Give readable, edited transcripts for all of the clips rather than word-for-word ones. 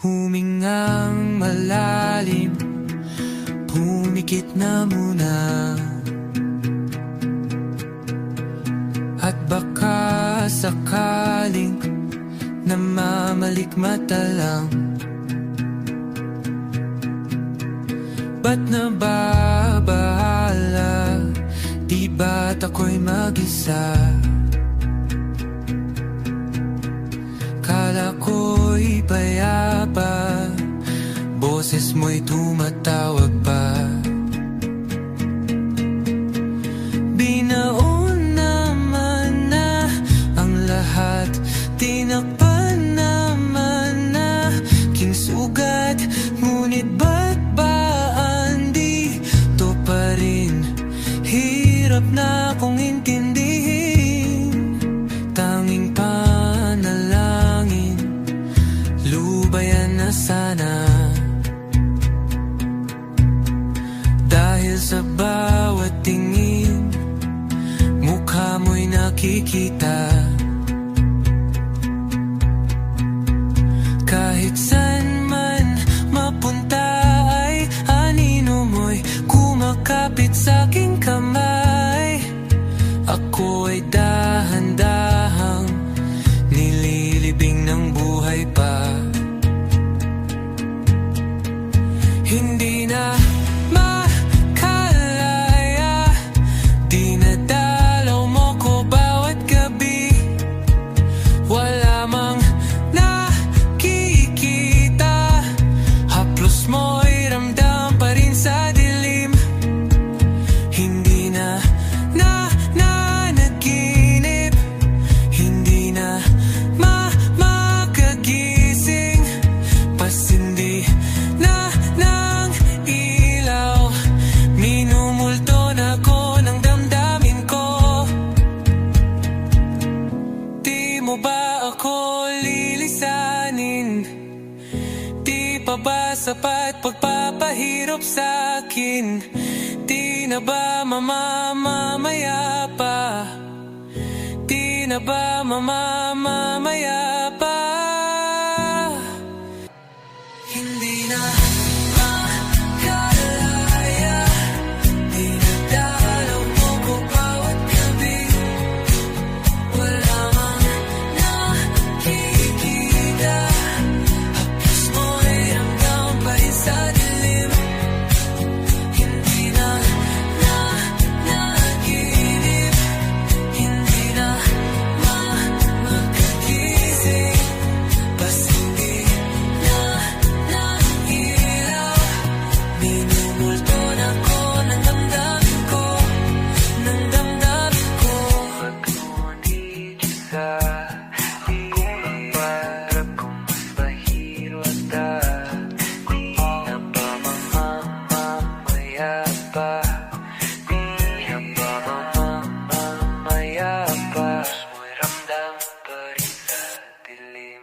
Humingang malalim, pumikit na muna. At baka sakaling namamalikmata lang. Ba't nababahala? Di ba't ako'y mag-isa? Kala ko'y payapa, boses mo'y tumatawag pa. Binaon naman na ang lahat, tinakpan naman na kinsugat. Ngunit ba't ba andito pa rin? Hirap na akong intindihin. Tanging panalangin, lubayan na sana. Dahil sa bawat tingin, mukha mo'y nakikita. Kahit saan man mapunta ay anino mo'y kumakapit sa aking kamay. Ako ay dahan-dahang nililibing ng buhay pa. Hindi na makalaya, dinadalaw mo ko bawat gabi. Wala mang nakikita, haplos mo'y ramdam pa rin sa dilim. Hindi na nanaginip, hindi na makagising. Pasindi na ng ilaw, minumulto na ko ng damdamin ko. Di mo ba ako lilisanin? Di pa ba sapat pagpapahirap sa akin? Di na ba mamamaya pa? Di na ba mamamaya pa? Hindi na makalaya, dinadalaw mo ko bawat gabi. Wala mang nakikita, haplos mo'y ramdam pa rin sa dilim. Hindi na nanaginip, hindi na makagising. Pasindi na ng ilaw, minumulto na ko ng damdamin ko, ng damdamin ko. Pag-ngunit sa iharap ko mas bahiro at di na ba mamamaya pa? Di na ba mamamaya pa? Mo'y ramdam pa rin sa dilim.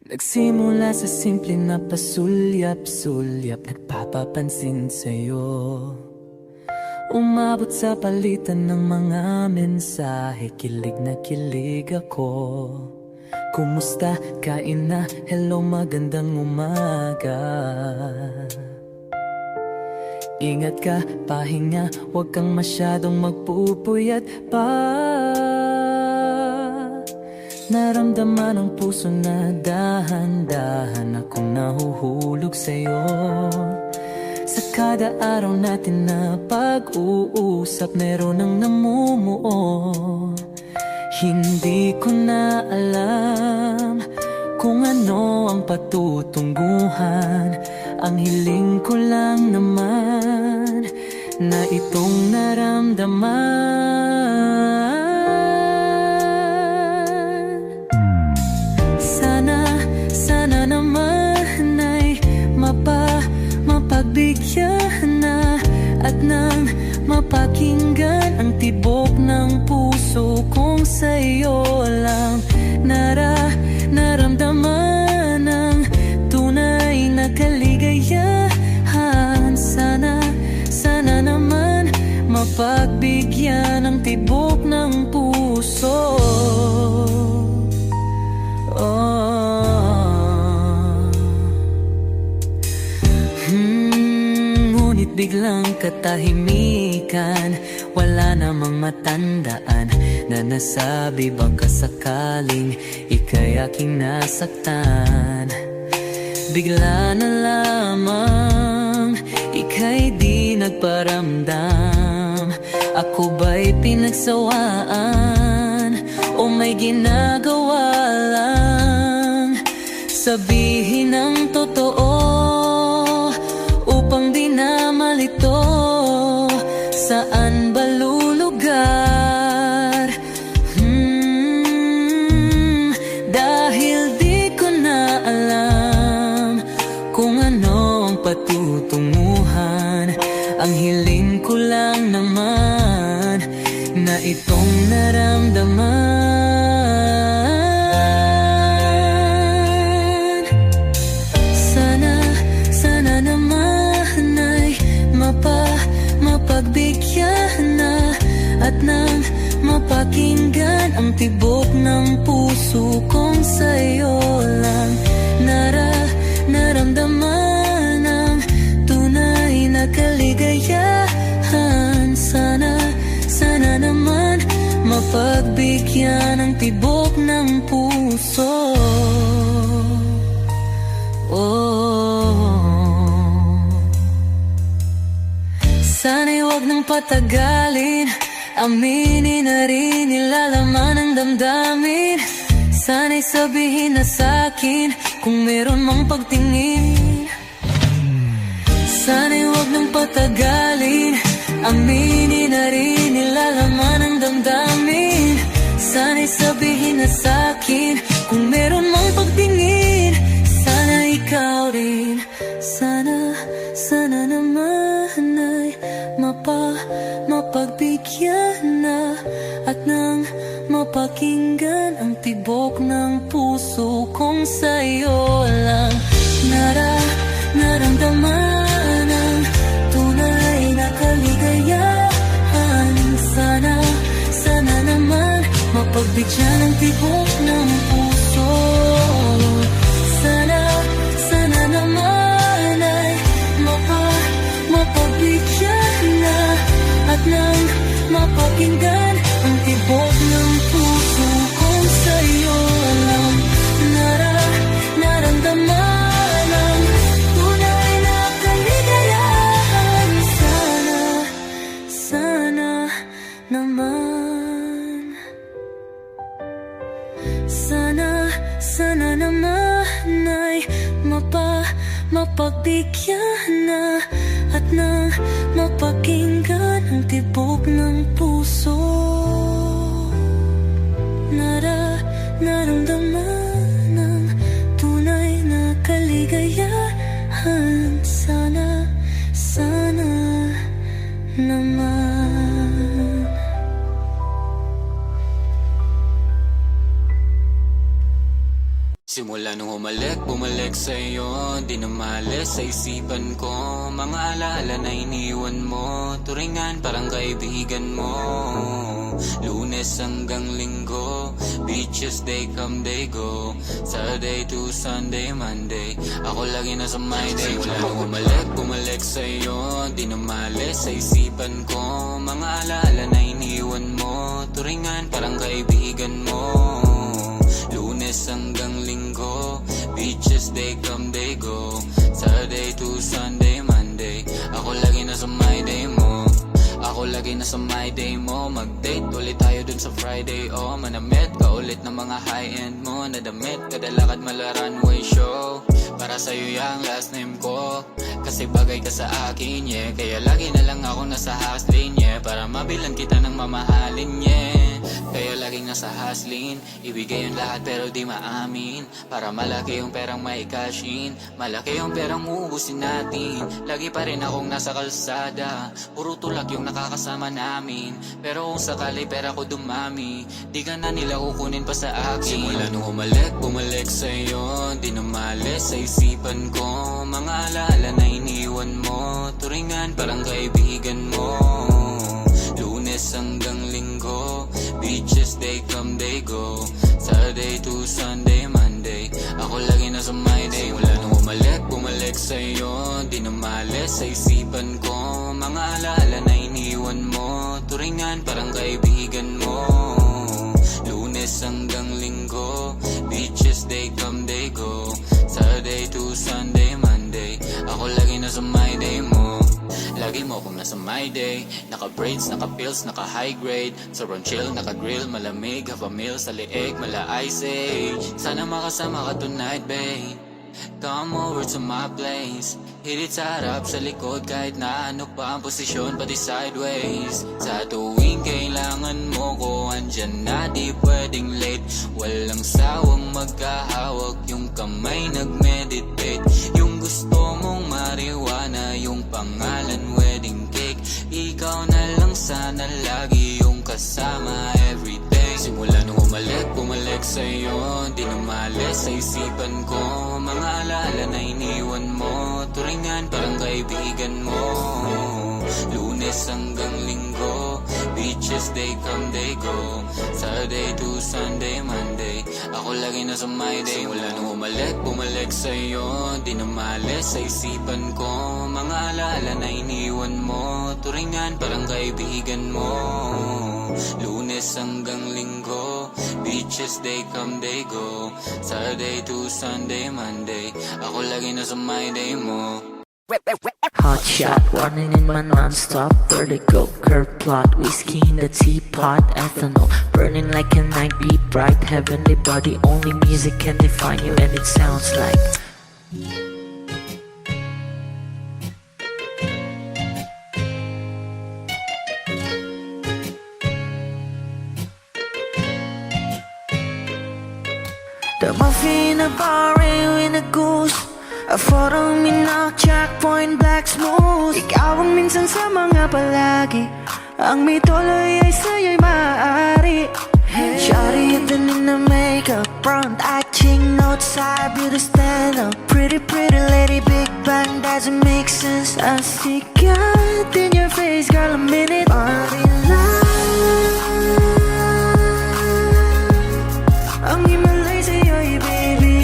Nagsimula sa simple na pasulyap-sulyap, nagpapapansin sa'yo. Umabot sa palitan ng mga mensahe, kilig na kilig ako. Kumusta? Kain na? Hello, magandang umaga. Ingat ka, pahinga, huwag kang masyadong magpupuyat pa. Naramdaman ang puso na dahan-dahan akong nahuhulog sa'yo. Sa kada araw natin na pag-uusap, meron ang namumuo. Hindi ko na alam kung ano ang patutunguhan. Ang hiling ko lang naman na itong naramdaman. Sana naman ay mapagbigyan na at nang mapakinggan ang tibok ng puso kong sa'yo lang naramdaman ang tunay na kaligayahan. Sana naman mapagbigyan ang tibok ng puso. Oh. biglang katahimikan. Wala namang matandaan na nasabi baka sakaling ika'y aking nasaktan. Bigla na lamang ika'y di nagparamdam. Ako ba'y pinagsawaan o may ginagawa lang? Sabihin ang totoo upang di na malito. Saan ba lulugar? Dahil di ko na alam kung ano ang patutunguhan. Ang hiling ko lang naman na itong naramdaman. Sana naman ay mapagbigyan na at nang mapakinggan ang tibok ng puso kong sa'yo lang naramdaman ang tunay na kaligayahan. Sana naman mapagbigyan ang tibok ng puso. Sana'y wag nang patagalin, aminin na rin nilalaman ng damdamin. Sana'y sabihin na sa'kin kung meron mang pagtingin. Sana'y wag nang patagalin, aminin na rin nilalaman ng damdamin. Sana'y sabihin na sa'kin kung meron mang pagtingin. Sana ikaw rin, sana naman ay mapagbigyan na at nang mapakinggan ang tibok ng puso kong sa'yo lang naramdaman ang tunay na kaligayahan. Sana naman mapagbigyan ang tibok ng puso. Sana naman ay mapagbigyan na at nang mapakinggan ang tibok ng puso kong sa'yo lang naramdaman ang tunay na kaligayahan. Sana naman, sana naman ay mapagbigyan na at nang mapakinggan ang tibok ng puso. Naramdaman ang tunay na kaligayahan. Sana naman. Simula nung bumalik sa'yo, di na malis sa isipan ko. Mga alaala na iniwan mo, turingan parang kaibigan mo. Lunes hanggang Linggo, beaches they come they go. Saturday to Sunday, Monday, ako lagi nasa my day. Simula nung bumalik sa'yo, di na malis sa isipan ko. Mga alaala na iniwan mo, turingan parang kaibigan mo. Lunes hanggang Linggo, beaches they come they go. Saturday to Sunday, Monday, ako lagi nasa my day mo. Ako lagi nasa my day mo. Mag-date ulit tayo dun sa Friday. Oh, manamit ka ulit ng mga high-end mo. Nadamit, kadalakad mala runway show. Para sa'yo yung last name ko, kasi bagay ka sa akin, yeah. Kaya lagi na lang ako nasa hustling, yeah. Para mabilan kita ng mamahalin, yeah. Kaya laging nasa hustling, ibigay yung lahat pero di maamin. Para malaki yung perang may cashin, malaki yung perang uubusin natin. Lagi pa rin akong nasa kalsada, puro tulak yung nakakasama namin. Pero kung sakali pera ko dumami, di ka na nila kukunin pa sa akin. Simula nung bumalik sa'yo, di na malis sa isipan ko. Mga alaala na iniwan mo, turingan parang kaibigan mo. Lunes hanggang Linggo, beaches they come they go. Saturday to Sunday, Monday, ako lagi nasa my day. Simula nung bumalik sa'yo, di na malis sa isipan ko. Mga alaala na iniwan mo, turingan parang kaibigan mo. Lunes hanggang Linggo, beaches they come they go. Saturday to Sunday, Monday, ako lagi nasa my day mo. Lagi mo akong nasa my day. Naka-braids, naka-pills, naka-high grade. Sobrang chill, naka-grill, malamig. Have a meal sa leeg, mala ice age. Sana makasama ka tonight, babe. Come over to my place. Hit it sa harap, sa likod. Kahit na ano pa ang posisyon, pati sideways. Sa tuwing kailangan mo ko, andyan na, di pwedeng late. Walang sawang magkahawak, yung kamay nagmeditate. Yung gusto mong marijuana, yung pangalan wedding cake. Ikaw na lang sana lagi yung kasama everyday. Simula nung bumalik sa'yo, di na malis sa isipan ko. Mga alaala na iniwan mo, turingan parang kaibigan mo. Lunes hanggang Linggo, beaches they come they go. Saturday to Sunday, Monday, ako lagi nasa my day. Simula nung bumalik sa'yo, di na malis sa isipan ko. Mga alaala na iniwan mo, turingan parang kaibigan mo. Lunes hanggang Linggo, beaches they come they go. Saturday to Sunday, Monday, ako lagi nasa my day mo. Hot shot, running in my non-stop vertigo. Curve plot, whiskey in the teapot, ethanol burning like a night, be bright, heavenly body. Only music can define you, and it sounds like the muffin, a bar, in a goose. A photo minnak, checkpoint, black smooth. Ikaw ang minsan sa mga palagi. Ang may tuloy ay sa'yo'y maaari. Shawty, ito in the makeup, front eye, ching, notes, side, beauty stand up. Pretty, pretty lady, big bang, doesn't make sense. I see God in your face, girl, a minute. Body line, ang himalay sa'yo'y baby.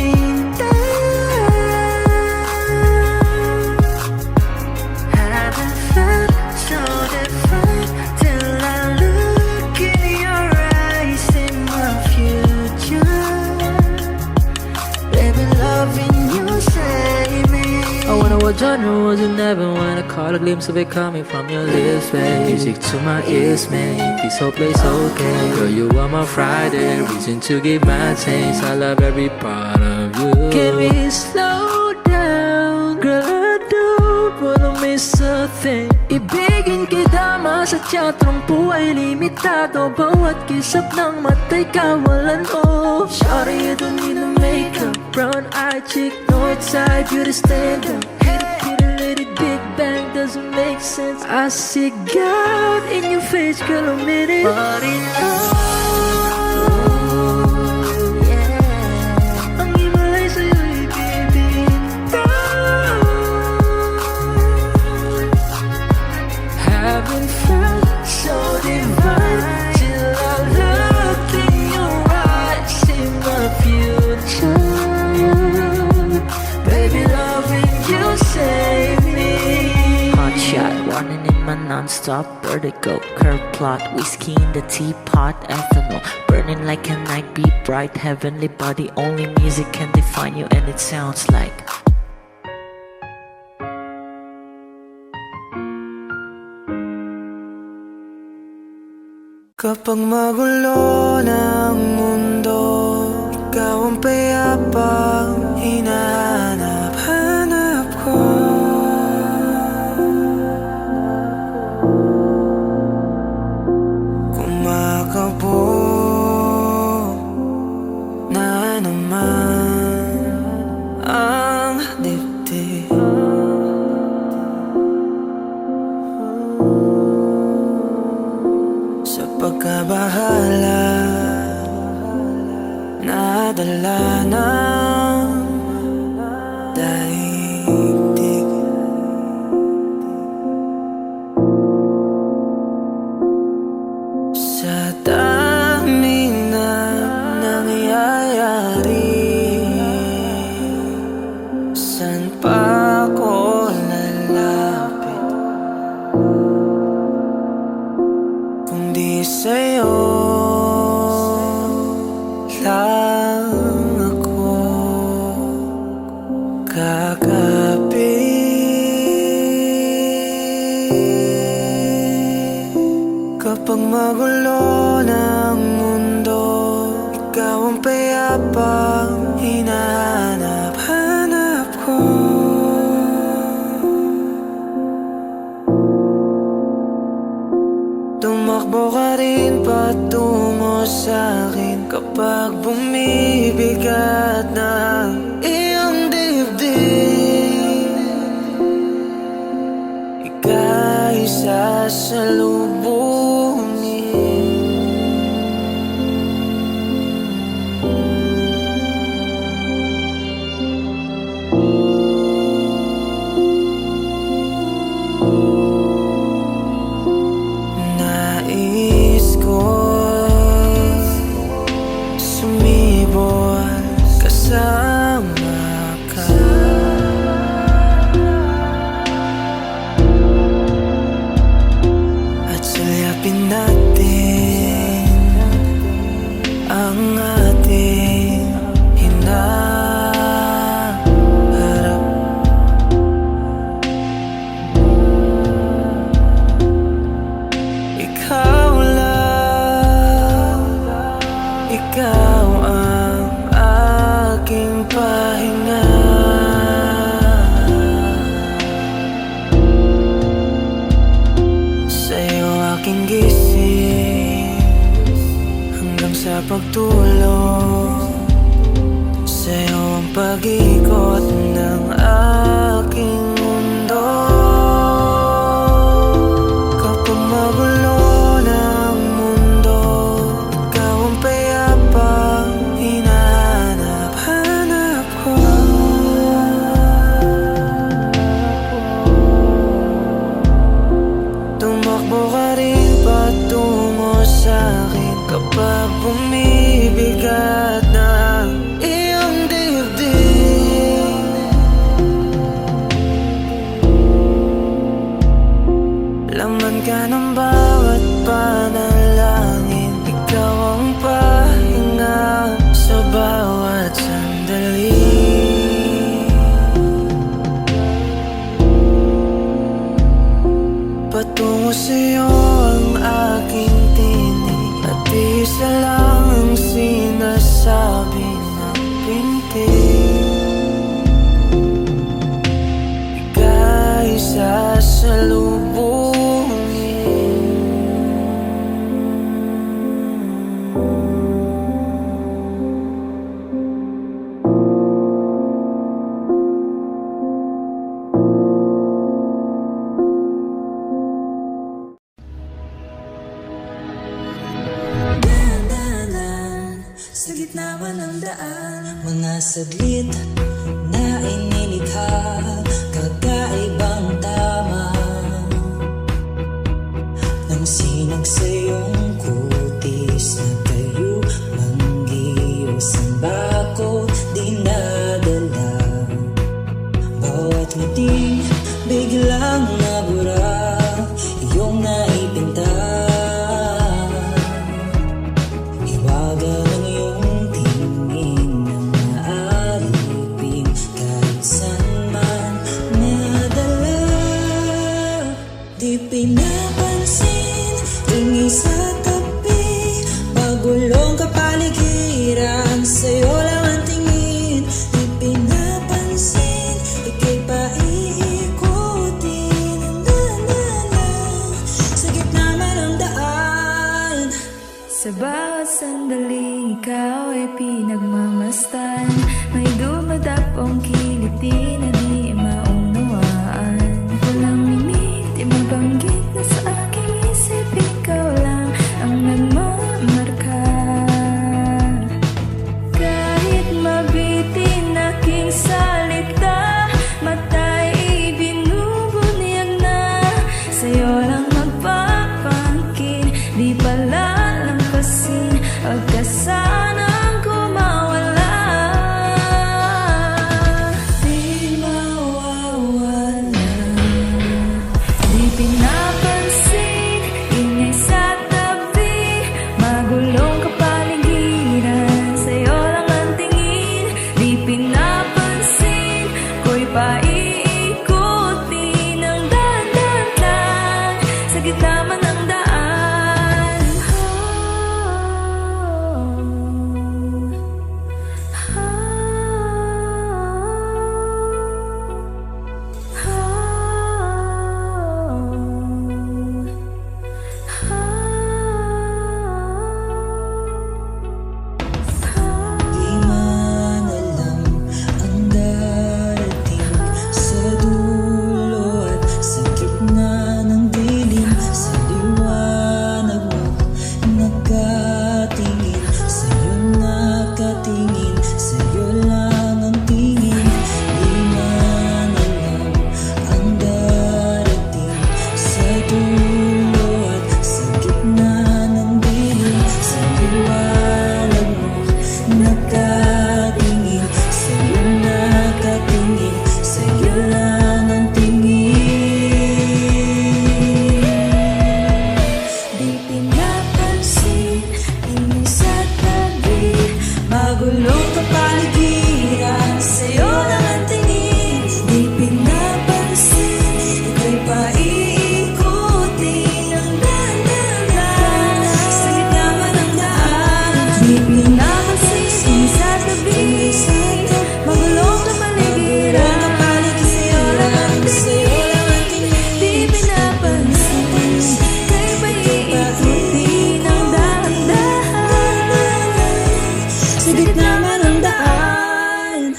What genre was it? Never when I caught a glimpse of it coming from your lips, babe. Music to my ears, man. This whole place okay. Girl, you are my Friday, reason to give my taste. I love every part of you. Can we slow down? Girl, I don't wanna miss a thing. Ibigin kita, masadya trumpo ay limitado. Bawat kisap ng mata'y kawalan mo. Shawty, you don't need no makeup. Brown eye chick, north side, beauty stand up. Big bang doesn't make sense. I see God in your face, girl, a minute. Body love, yeah. Ang himalay sa'yo'y baby. Haven't felt so divine till I looked in your eyes, see my future. Baby, loving you save me. Hot shot, running in my non-stop vertigo. Curve plot, whiskey in the teapot, ethanol burning like a night, be bright, heavenly body. Only music can define you, and it sounds like kapag magulo ng mundo, ikaw ang payapang hinahanap-hanap ko. Kumakabog na naman ang dibdib. Sa pagkabahala, nadala ng daigdig. Sa dami na nangyayari, san pa kagabi. Kapag magulo ng mundo, ikaw ang payapang hinahanap-hanap ko. Tumakbo ka rin patungo sa'kin kapag bumibigat na ang iyong dibdib. Ika'y sasalubungin. Nais ko sumibol kasama ka. At sulyapin natin ang ating hinaharap. Ikaw lang, ikaw ang aking pahinga. Sa'yo aking gising hanggang sa pagtulog. Sa'yo ang pag-ikot ng aking mundo. Kapag magulo ng mundo, ikaw ang payapang hinahanap-hanap ko. Tumakbo ka rin patungo sa'kin kapag bumibigat na ang iyong dibdib. Laman ka ng bawat panalangin, ikaw ang pahinga sa bawat sandali. Patungo sa'yo ang aking tinig, at isa lang ang sinasabi ng pintig. Ika'y sasalubungin. Sa gitna man ng daan, mga saglit na inilikha, kakaibang tama ng sinag sa iyong kutis na tayo manggiyos ang bako dinadala. Bawat ngiti biglang nabura, iyong naipinta. Hiwaga ng iyong tingin na maaalipin kahit saan man nadala. Di pinapansin, tingin sa tabi, pagulong kapaligiran, sa'yo lang ang tingin. Di pinapansin, ika'y paiikutin ang daan sa gitna man ng daan. Sa bawat sandali, ikaw ay pinagmamastan. May dumadapong kiliti na di maunawaan. Walang minit, di mabanggit na sa aking isip, ikaw lang ang nagmamarka. Kahit mabitin aking salita, mata'y ibinubunyag na. Sa'yo lang magpapangkin, di pala pagkasanang kumawala. Di pa iikutin ng dahan-dahan lang sa gitna man ng daan. Di man alam ang darating sa dulo at sa gitna ng dilim. Sa liwanag mo nakatingin, sa'yo nakatingin, sa'yo lang ang tingin. Di man alam ang darating sa dulo at sa gitna ng dilim. Sa liwanag mo nakatingin, sa'yo nakatingin, sa'yo lang ang tingin. Di pinapansin, tingin sa tabi, magulong kapaligiran, sa'yo lang ang tingin. Di pinapansin, ika'y paiikutin ng dahan-dahan lang sa gitna man ng daan. Di pinapansin, tingin sa tabi, magulong kapaligiran, sa'yo lang ang tingin. Di pinapansin, ika'y paiikutin ng dahan-dahan sa gitna man ng daan.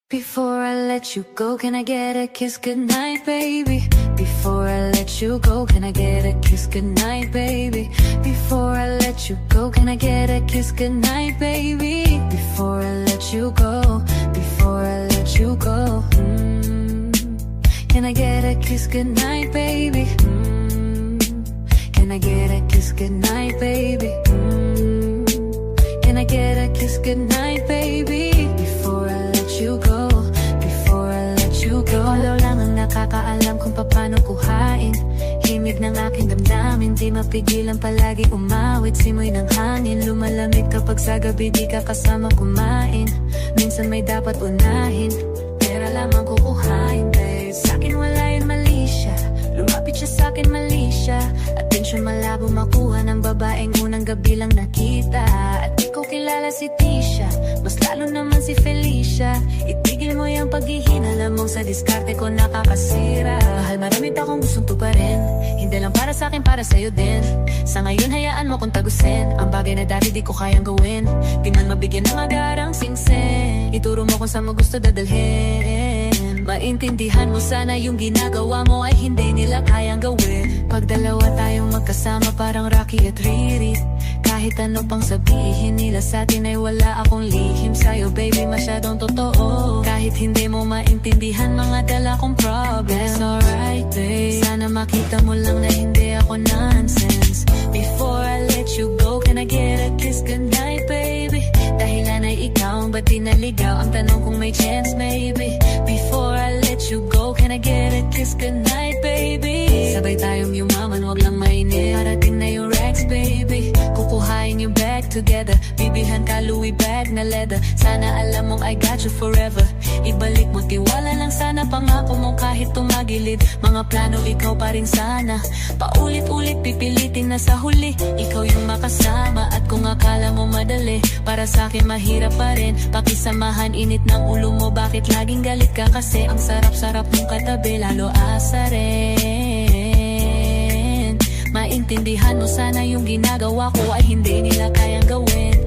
Before I let you go, can I get a kiss goodnight, baby? Before I let you go, can I get a kiss goodnight, baby? Before I let you go, can I get a kiss goodnight, baby? Before I let you go, before I let you go, can I get a kiss goodnight, baby? Can I get a kiss goodnight, baby? Can I get a kiss goodnight, baby? Before I let you go, before I let you go. Ikaw lang ang nakakaalam kung paano kuhain himig ng aking damdamin. Di mapigilan palagi umawit, simoy ng hangin. Lumalamig kapag sa gabi di ka kasama kumain. Minsan may dapat unahin, pera lamang kukuhain, babe. Sa'kin wala yun, mali siya. Lumapit siya sa'kin, mali siya. Atensyon malabo makuha ng babaeng unang gabi lang nakita. At di ko kilala si Tisha, mas lalo naman si Felicia. Itigil mo yung paghihinala mong sa diskarte ko nakakasira. Mahal, marami pa akong gustong tuparin, hindi lang para sa'kin, para sa'yo din. Sa ngayon hayaan mo kong tagusin ang bagay na dati di ko kayang gawin. Di man mabigyan ng agarang singsen, ituro mo kung saan mo gusto dadalhin. Maintindihan mo sana yung ginagawa mo ay hindi nila kayang gawin. Pag dalawa tayong magkasama parang Rocky at Riri. Kahit ano pang sabihin nila sa'tin ay wala akong lihim sa'yo, baby, masyadong totoo. Kahit hindi mo maintindihan mga dala kong problems, alright, babe. Sana makita mo lang na hindi ako nonsense. Before I let you go, can I get a kiss goodnight, baby? Dahilan ay ikaw ang ba't di naligaw? Ang tanong kung may chance, maybe. Before I let you go, can I get a kiss goodnight, baby? Sabay tayong yumaman, wag lang mainit. Parating na yung Rex, baby. Kukuhain yung bag together, bibilhan ka Louis bag na leather. Sana alam mong I got you forever. Ibalik mo tiwala lang sana, pangako mo kahit tumagilid. Mga plano ikaw pa rin sana, paulit-ulit pipilitin na sa huli ikaw yung makasama. At kung akala mo madali, para sa'kin mahirap pa rin. Pakisamahan init ng ulo mo, bakit laging galit ka? Kasi ang sarap-sarap mong katabi, lalo asa rin. Maintindihan mo sana yung ginagawa ko ay hindi nila kayang gawin.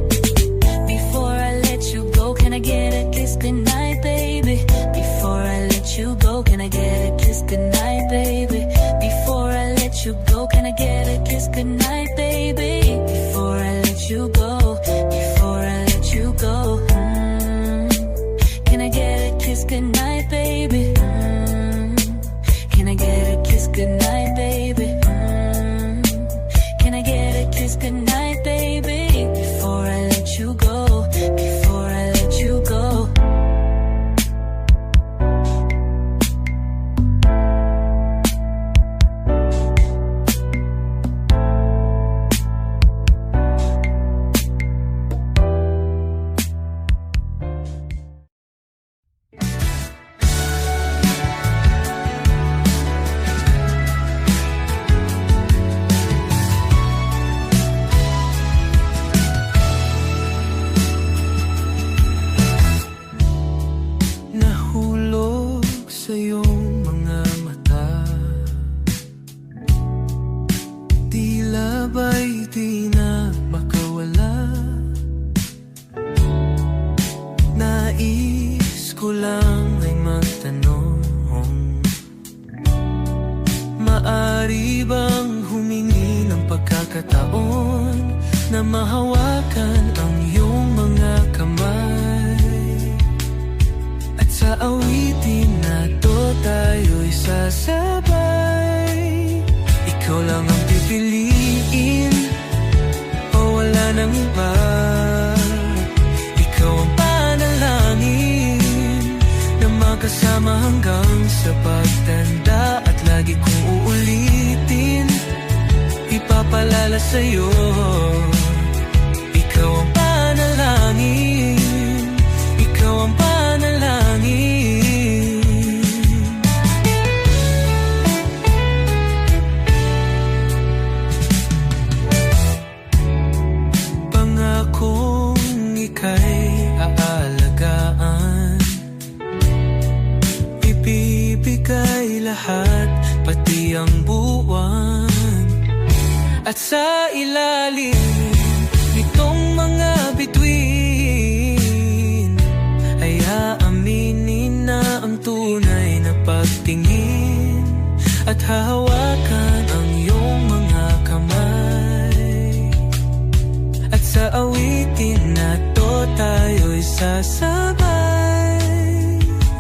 Before I let you go, can I get a kiss goodnight, baby? Before I let you go, can I get a kiss goodnight, baby? Before I let you go, can I get a kiss goodnight, baby? Before I let you go, before I let you go, can I get a kiss goodnight, baby? Can I get a kiss goodnight, baby? Can I get a kiss goodnight, baby? Before I let you go, before I let you go. sa iyong mga mata, tila ba'y di na makawala. Nais ko lang ay magtanong, maari bang humingi ng pagkakataon na mahawakan ang iyong mga kamay? At sa awitin na to tayo'y sasabay. Ikaw lang ang pipiliin o wala nang iba. Ikaw ang panalangin na magkasama hanggang sa pagtanda. At lagi kong uulitin, ipapalala sa'yo. Ikaw ang panalangin, ikaw ang panalangin. Pangakong ika'y aalagaan, ibibigay lahat, pati ang buwan. At sa ilalim nitong mga bituin ay aaminin na ang tunay na pagtingin, at hahawakan ang iyong mga kamay. At sa awitin na to tayo'y sasabay.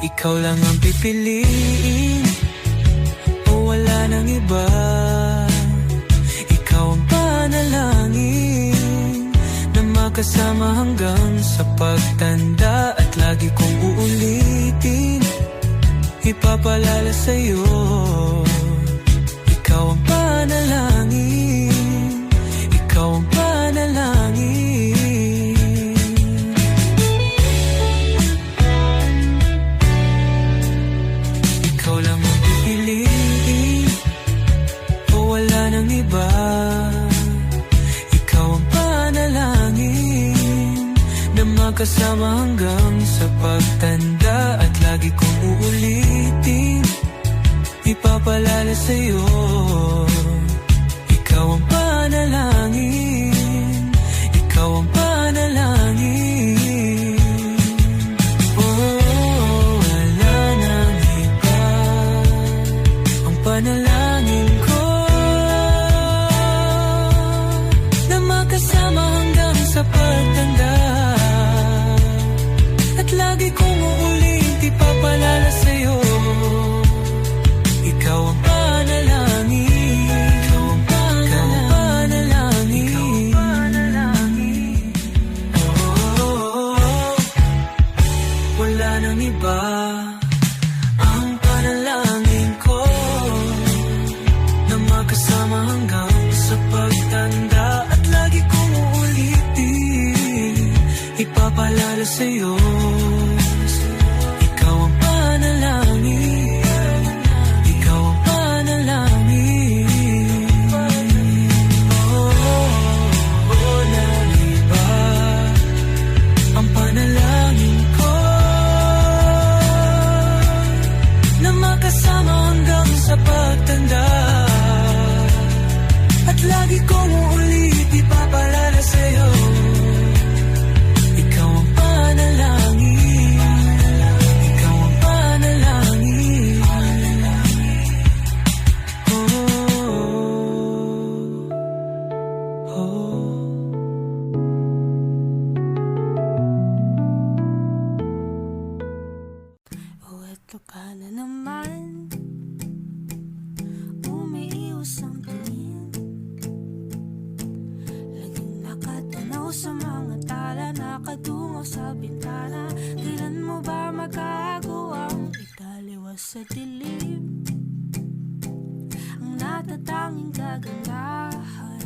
Ikaw lang ang pipiliin o wala nang iba. Ikaw ang panalangin na makasama hanggang sa pagtanda. At lagi kong uulitin, ipapalala sa'yo. Ikaw ang panalangin, ikaw ang panalangin. Ikaw lang ang pipiliin o wala nang iba. Ikaw ang panalangin na magkasama hanggang sa pagtanda. At lagi kong uulitin, ipapalala sa'yo. Ikaw ang panalangin, ikaw ang panalangin. Oh, wala nang iba, ang panalangin ko na makasama hanggang sa pagtanda. At lagi kong uulit, ipapalala sa'yo. Ikaw ang panalangin, ikaw ang panalangin, ikaw ang panalangin. Oh, wala nang iba, ang panalangin ko na magkasama hanggang sa pagtanda. At lagi kong uulitin, ipapalala sa'yo. Ikaw ang panalangin, ikaw ang panalangin. Oh, walang iba, ang panalangin ko na makasama hanggang sa pagtanda. At lagi kong uulit, ipapalala sa'yo. Ikaw ang panalangin, ikaw ang panalangin. Oh, oh. Oh, eto ka na naman, umiiwas ang tingin, laging nakatanaw sa mga tala, nakadungaw sa bintana. Kailan mo ba magagawang italiwas sa dilim ang natatanging kagandahan?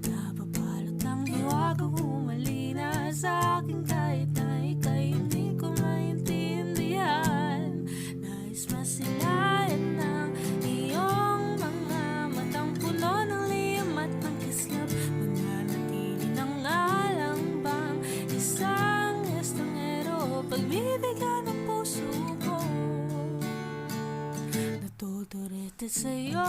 Napabalot ng hiwaga, humalina sa akin kahit na ika'y hindi ko maintindihan. Nais masilayan ng iyong mga matang puno ng liyam at ng kislap. Mananatili ng alang bang isang estranghero, pagbibigyan ng puso ko. dati sa'yo.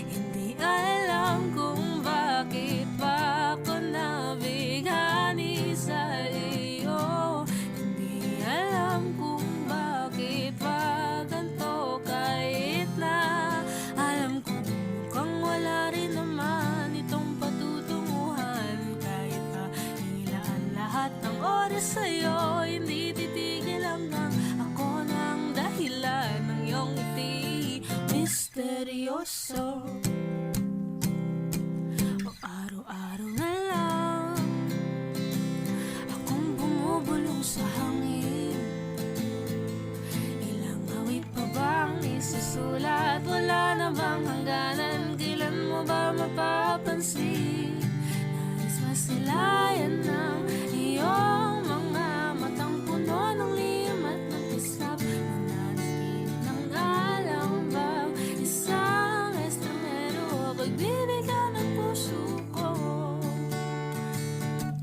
Hindi alam kung bakit ba ako nabighani sa iyo. Hindi alam kung bakit ba ganito, kahit na alam ko mukhang wala rin naman itong patutunguhan. Kahit pa ilaan lahat ng oras sa'yo, hindi titigil hanggang ako ng dahilan ng iyong ngiti. Misteryoso, o araw-araw na lang akong bumubulong sa hangin. Ilang awit pa bang isusulat? Wala na bang hangganan? Kailan mo ba mapapansin? Nais masilayan ng iyong mga matang puno ng lihim at ng kisap. Nananakit ng alam bang isang estranghero pagbibigyan ng puso ko.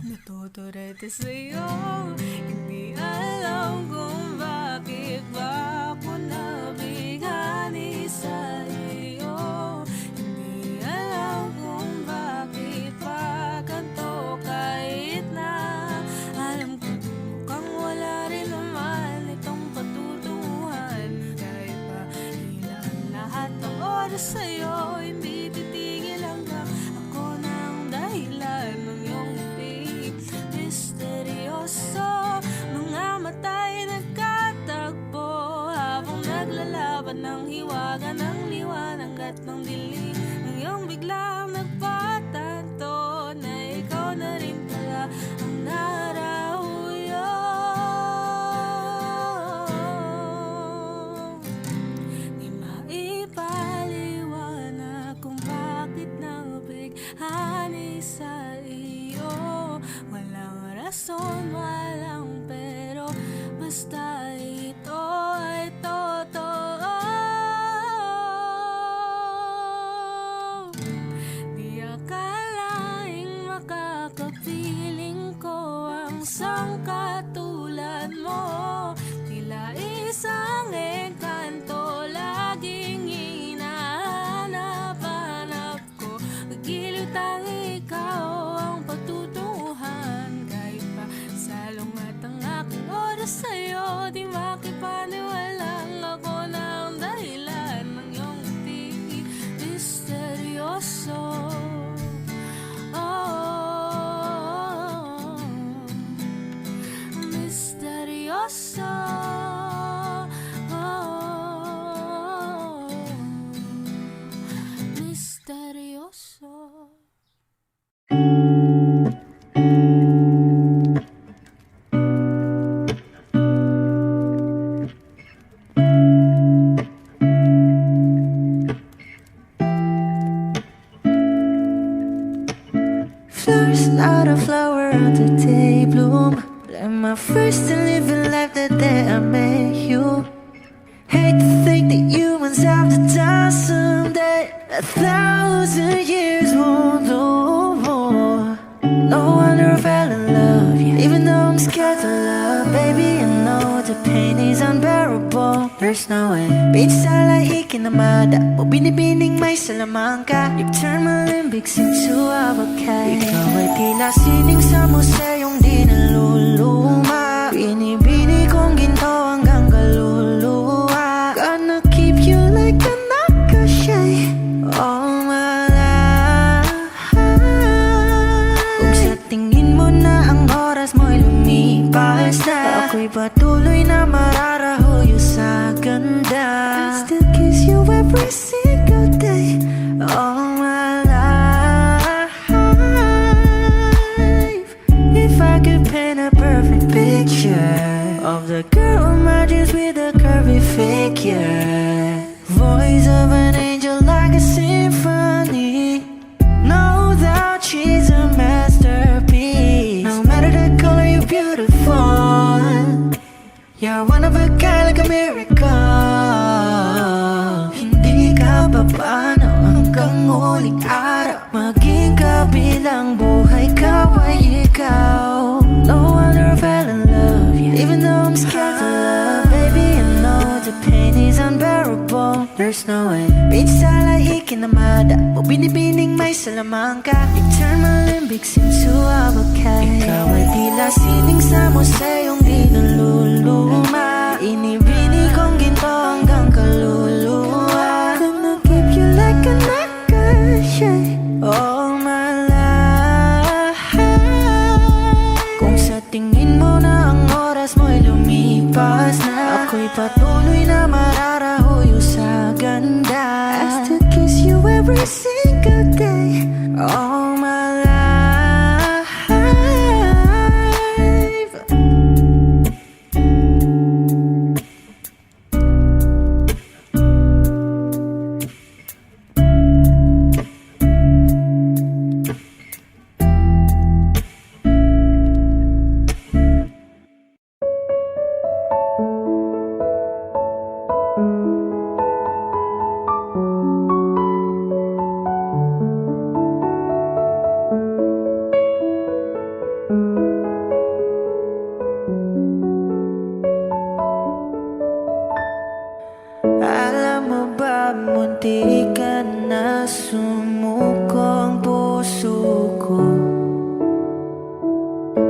Natuturete sa'yo, hindi alam kung bakit ba ako nabighani sa iyo. Hindi alam kung bakit ba ganito, kahit na alam ko mukhang wala rin naman itong patutunguhan. Kahit pa ilan lahat ng oras sa'yo, hindi titigil hanggang ako ng dahilan ng iyong ngiti. Misteryoso, mga mata'y nagkatagpo habang naglalaban ng hiwaga ng liwanag at ng dilim. Ngayong biglang nagpatanto na ikaw na rin pala ang narahuyo. Di maipaliwanag kung bakit nabighani sa iyo. Walang rason, walang pero, basta ito ay totoo. Di akalaing makakapiling ko ang sangkatulad mo. Tila isang engkanto laging hinahanap-hanap ko. Giliw tanging ikaw ang patutunguhan. Kahit pa salong at ang aking oras sa'yo, di makipaniwalang ako ng dahilan ng iyong ngiti. Misteryoso, oh, misteryoso, oh, misteryoso. Flowers, not a flower on the day bloom. Like my first and living life the day I met you. Hate to think that humans have the time someday. 1,000 years won't do. No wonder I fell in love, yeah. Even though I'm scared to love, baby, I know the pain is unbearable. There's no way. Beach sa lahi kinamada, o binibining may salamangka. You've turned my limbics into avocado. Ikaw ay tila sining sa museyong di naluluma. Binibini kong ginto hanggang kaluluwa. Gonna keep you like a nakashay all my life. Kung sa tingin mo na ang oras mo'y lumipas na, ako'y patuloy na mararahuyo sa ganda. I still kiss you every single day all my life. If I could paint a perfect picture of the girl in my dreams with a curvy figure, voice of an angel like a symphony. No doubt she's a masterpiece. No matter the color, you're beautiful. You're one of a kind, like a miracle. Hindi ka papaano hanggang huling araw. Maging kabilang buhay ka ay ikaw. No wonder I fell in love, yeah. Even though I'm scared to love, baby, I know the pain is unbearable. there's no way Pinsala ikinamada O binibining may salamangka Eternal limbic since suwabakay Ikaw ay tila sining sa museyong di naluluma Inibini kong ginto hanggang kaluluwa Gonna keep you like a necklace all my life Kung sa tingin mo na ang oras mo'y lumipas na Ako'y patuloy na mararahuyo sa ganda I still kiss you every single day all my life Alam mo ba, munti ka na sumuko ang puso ko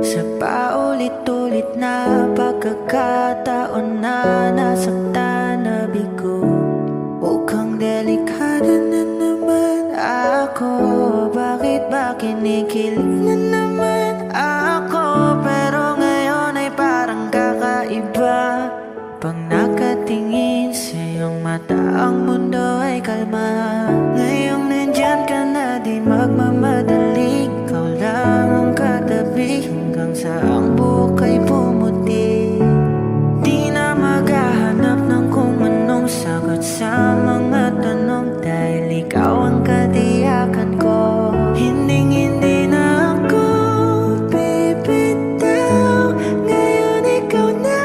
Sa paulit-ulit na pagkakataon na nasaktan na bigo Mukhang delikado na naman ako Bakit ba kinikilig na naman ako Pero ngayon ay parang kakaiba Pag nakatingin sa iyong mata Ang mundo ay kalma Ngayong nandyan ka na di magmamadali Ikaw lang ang katabi Hanggang sa ang buhok ay pumuti Di na maghahanap ng kung anong sagot sa mga tanong Dahil ikaw ang katiyakan ko Hinding-hindi na ako bibitaw Ngayon ikaw na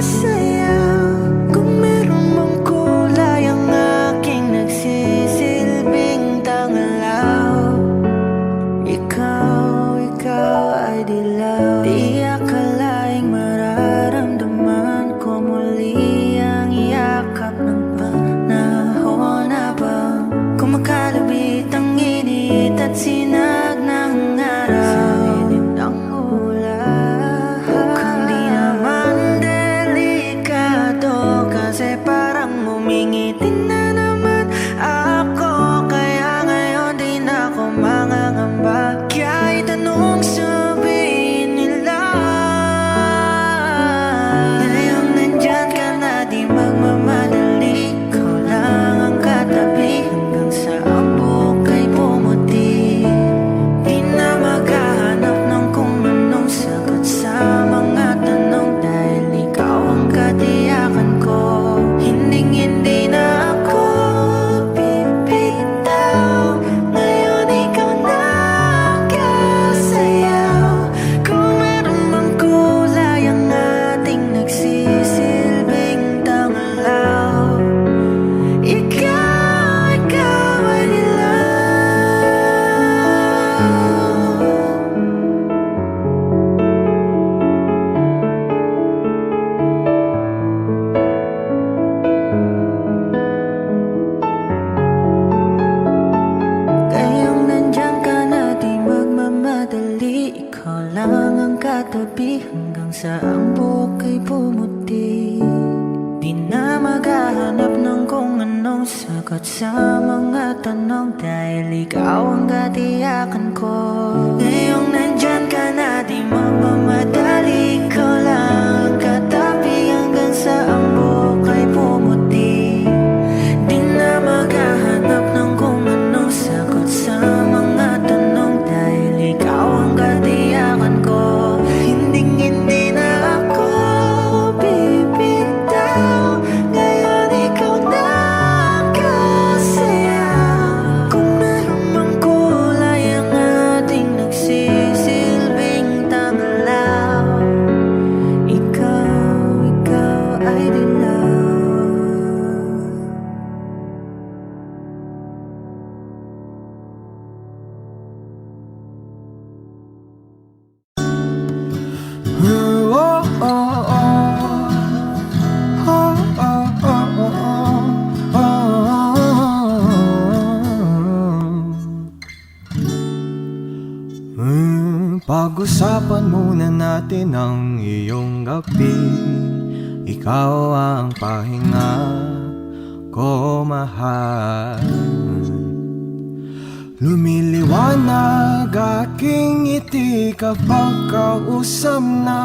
sayaw Kung meron mong kulay ang aking nagsisilbing tangalaw Ikaw ay dilaw Di akalaing mararamdaman ko muli ang yakap ng panahon habang kumakalabit ang init at sinag ng araw Sa ilim ng ulan Mukhang di naman kasi parang humingitin na naman ako Kaya ngayon di na ako mangangamba Kahit anong sabihin nila Ngayong nandyan ka na di magmamadali Ikaw lang ang katabi Hanggang sa ang buhok ay pumuti Di na maghahanap ng kung anong sagot sa mga tanong Dahil ikaw ang katiyakan ko Hinding-hindi na ako bibitaw Ngayon ikaw na kasayaw Kung meron mang kulay ang ating nagsisilbing tangalaw Ikaw ay dilaw Ngayong nandyan ka na di magmamadali Ikaw lang ang katabi hanggang sa ang buhok ay pumuti Di na maghahanap ng kung anong sagot sa mga tanong Dahil ikaw ang katiyakan ko Ngayong nandyan ka na di magmamadali Ikaw lang ang katabi hanggang sa ang buhok ay pumuti Di na maghahanap ng kung anong sagot sa mga tanong Dahil ikaw ang katiyakan ko Hinding-hindi na ako bibitaw Ngayon ikaw na kasayaw Kung meron mang kulay ang ating nagsisilbing tangalaw Pag-usapan muna natin ang iyong gabi. Ikaw ang pahinga ko, mahal. Lumiliwanag aking ngiti kapag kausap na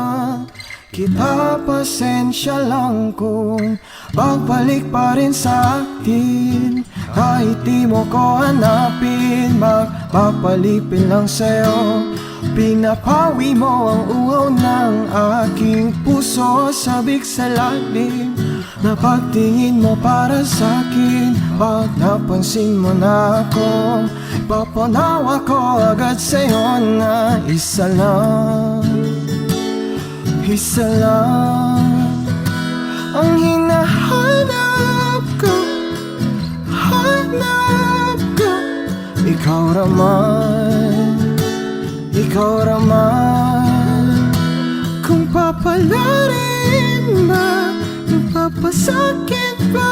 kita. Pasensya lang kung pagbalik pa rin sa atin. Kahit di mo ko hanapin, magpapalipin lang sa'yo. Pinapawi mo ang uhaw ng aking puso. Sabik sa lalim na pagtingin mo para sa'kin. Pag napansin mo na ako, papanawa ko agad sa'yo na isa lang, isa lang ang hinahanap ko, hanap ko. Ikaw raman, ikaw raman. Kung papalarin ba, kung papasakit ba,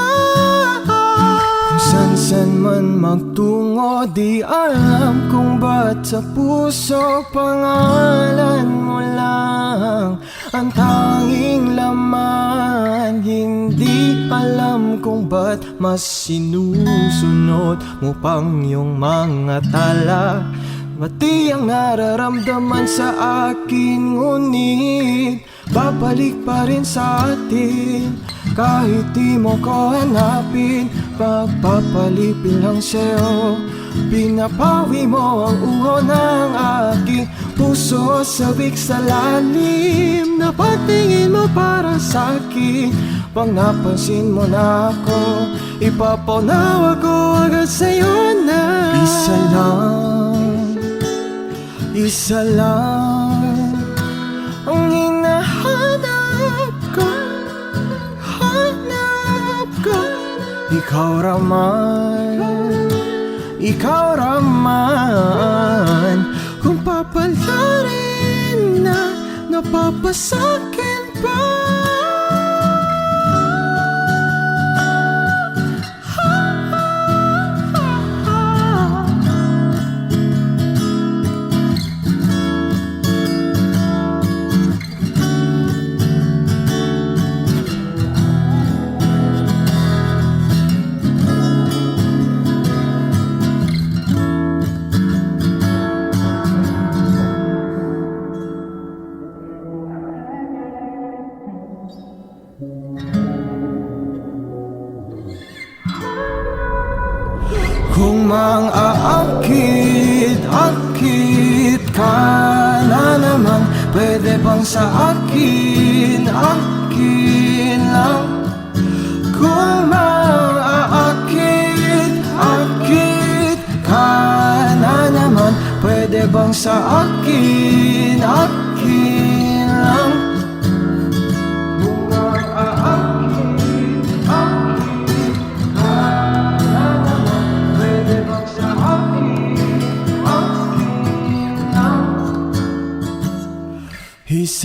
kung san-san man magtungo, di alam kung ba't sa puso pangalan mo lang ang tanging laman. Hindi alam kung ba't mas sinusunod mo pang yung mga tala. Mati ang nararamdaman sa akin, ngunit babalik pa rin sa atin. Kahit di mo ko hanapin, pagpapalipin lang sa'yo. Pinapawi mo ang uho ng aking puso. Sabik sa lalim na pagtingin mo para sa'kin. Pag napansin mo na ako, ipapanawa ko agad sa'yo na isa lang, isa lang ang hinahanap ko, hanap ko. Ikaw raman, ikaw raman. Kung papalarin na, napapasakin pa. Kung mang-aakit-akit ka na naman, pwede bang sa akin, akin lang? Kung mang-aakit-akit ka na naman, pwede bang sa akin, akin lang? Kung mang-aakit-akit ka na naman, pwede bang sa akin, akin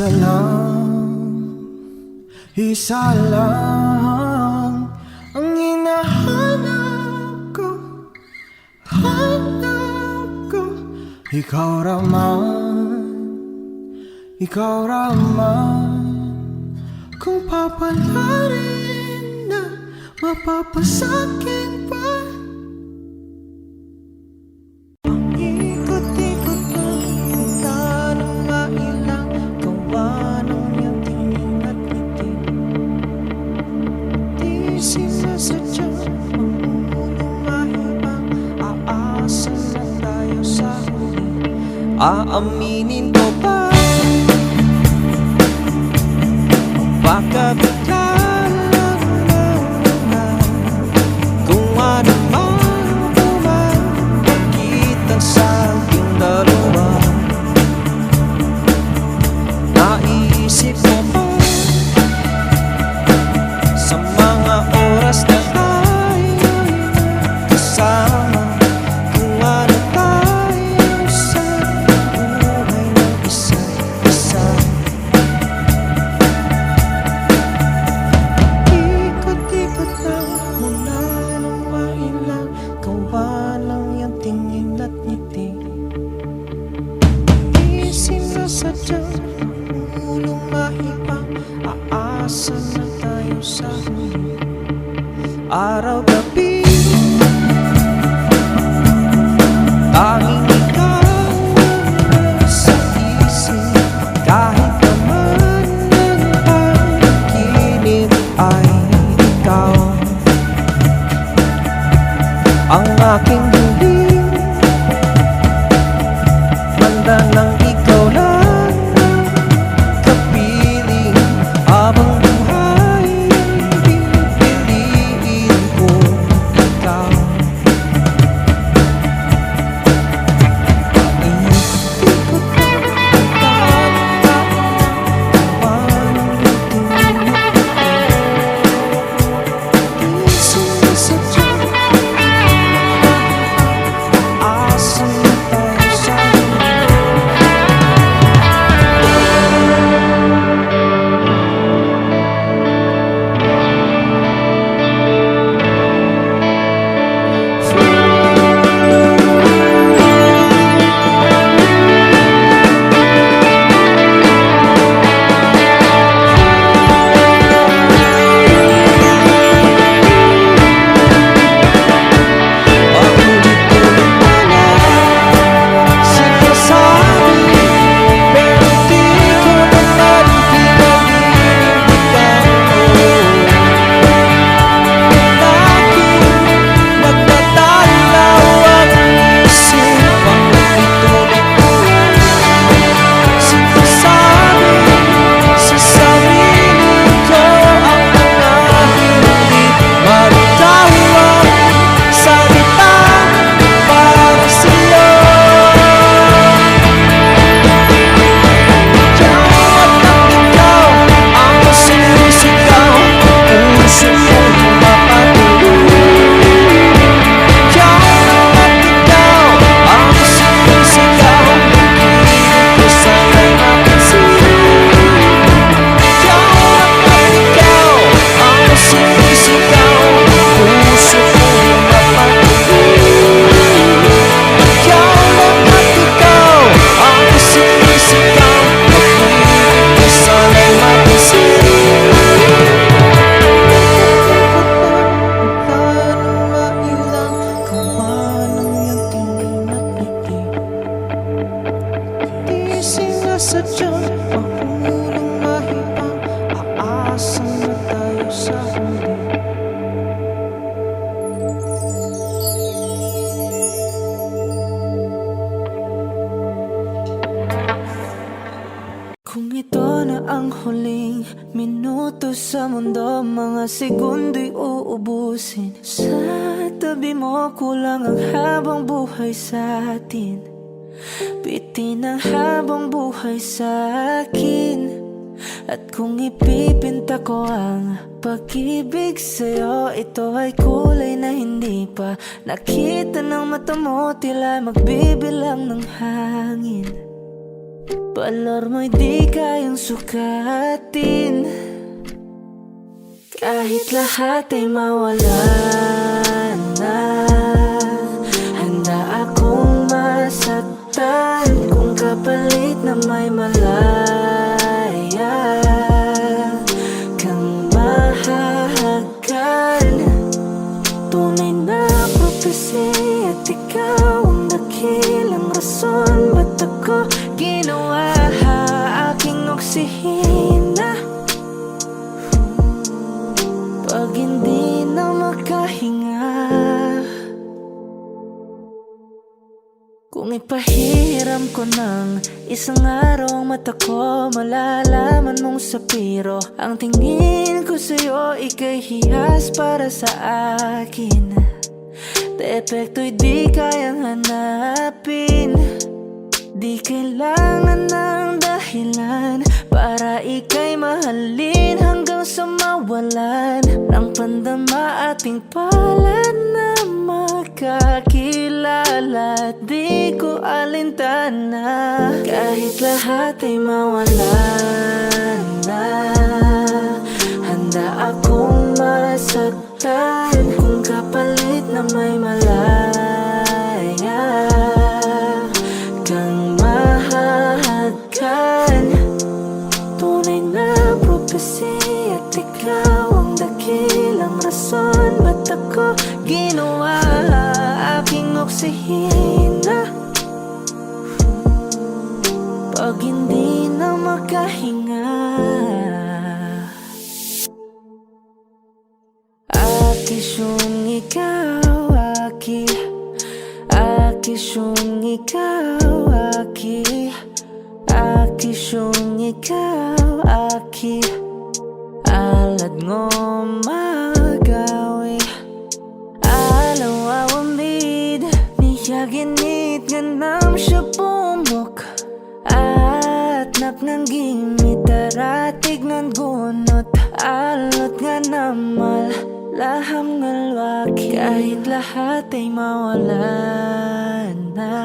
lang? Isa lang ang hinahanap ko, hanap ko. Ikaw raman, ikaw raman. Kung papalarin na, mapapasakin pa. Ikot-ikot na kung tanong mailang gawa ng iyong tingin at ngiti. Di sinasadya ang mahibang aasa na tayo sa huli. Aaminin ko ba? Pagkabigla lang naman kung ano man kumagpagitan sa ating dalawa. Naisip mo ba sa mga oras na tayo kasama, kung ano tayo sa buhay? Aasan na tayo sa huli? Araw-gabi tanging ikaw ang sa isip. Kahit naman ang panaginip ay ikaw ang aking hiling. Banda ng ikaw lang ang kapiling. Habang buhay pipiliin ko ikaw. Paisip ko paano tingin di sinasadya. Aasan na tayo sa sadyang mahulong mahibang. Aasan na tayo sa huli. Kung ito na ang huling minuto sa mundo, mga segundo'y uubusin. Sa tabi mo kulang ang habang buhay sa atin. Bitin ang habang buhay sa akin. At kung ipipinta ko ang pag-ibig sa'yo, ito ay kulay na hindi pa nakita ng mata mo, tila magbibilang ng hangin. Balor mo'y di kayang sukatin. Kahit lahat ay mawala na, handa akong masaktan kung kapalit na may malaya kang mahahagan. Tunay na prophecy at ikaw ang dakilang rason ba't ako ginawa aking oksihina. Pag hindi na makahinga, kung ipahiram ko ng isang araw ang mata ko, malalaman mong sapiro ang tingin ko sa'yo, ika'y hiyas para sa akin. Depekto'y di kayang hanapin. Di kailangan ng dahilan para ika'y mahalin hanggang sa mawalan ng pandama ating palad na makakilala. Di ko alintana kahit lahat ay mawalan na, handa akong masaktan kung kapalit na may malaya kang mahahagan. Tunay na prophecy at ikaw ang dakilang rason ba't ako ginawa aking oksihina. Pag hindi na makahinga, akisyong ikaw, akisyong ikaw, akisyong ikaw, alad ngo magawi alaw awamid niya ginit ganam siya pumok at naknanggimit taratig ng gunot alot nga namal laham ngalwaki kahit lahat ay mawala na.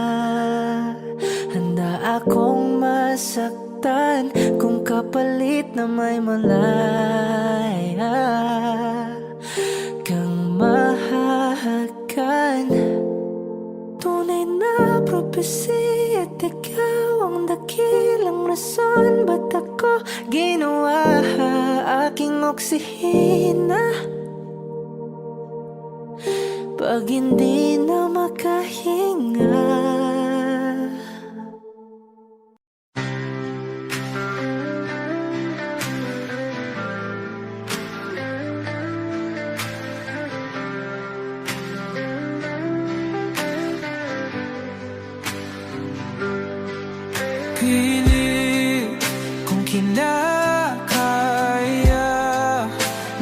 Handa akong masaktan kung kapalit na may malaya kang mahahakan. Tunay na prophecy at ikaw ang dakilang rason ba't ako ginawa aking oksihina. Pag hindi na makahinga, pilit kung kinakaya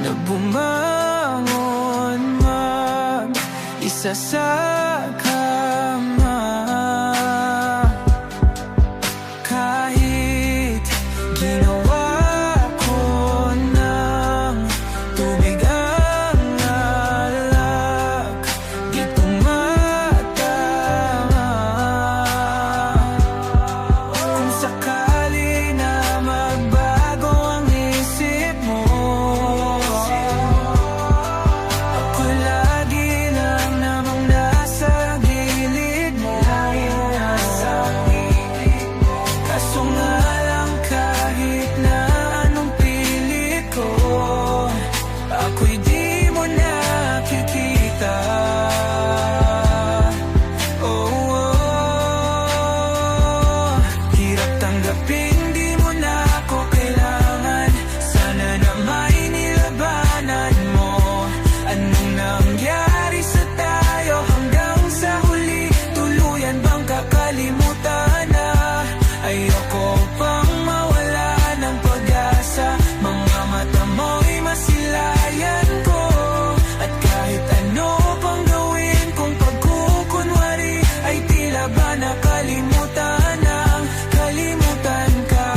na bumangon mag-isa sa kama. Kahit ginawa ko ng tubig ang alak, di tumatama. Kung sakali na magbago ang isip mo, ako lagi lang namang nasa gilid mo. Kaso nga lang kahit na anong pilit ko, ako'y di mo nakikita. Hirap tanggapin, di mo na ako kailangan. Sana na may nilabanan mo. Anong nangyari sa tayo hanggang sa huli? Tuluyan bang kakalimutan na? Ayoko pang mawala ng pag-asa. Mga mata mo'y masilayan ko. At kahit ano pang gawin kung pagkukunwari, ay tila ba nakalimutan ang kalimutan ka.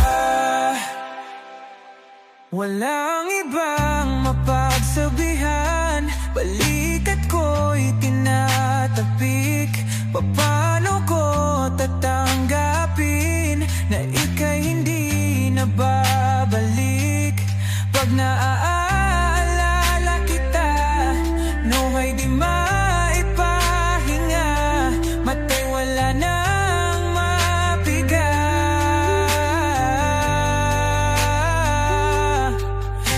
Walang ibang mapagsabihan, balikat ko'y tinatapik. Paano ko tatanggapin na ika'y hindi na babalik? Pag naaalala kita, nawa'y di maipahinga. Mata'y wala nang mapiga.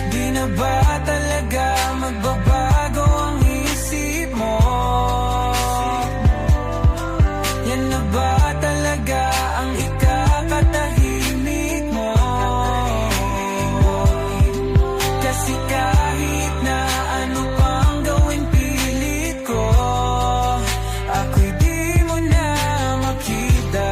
Di na ba talaga magbabago ang isip mo? Yan na ba talaga ang ikakatahimik mo? Kasi kahit na ano pang gawin pilit ko, ako'y di mo na makita.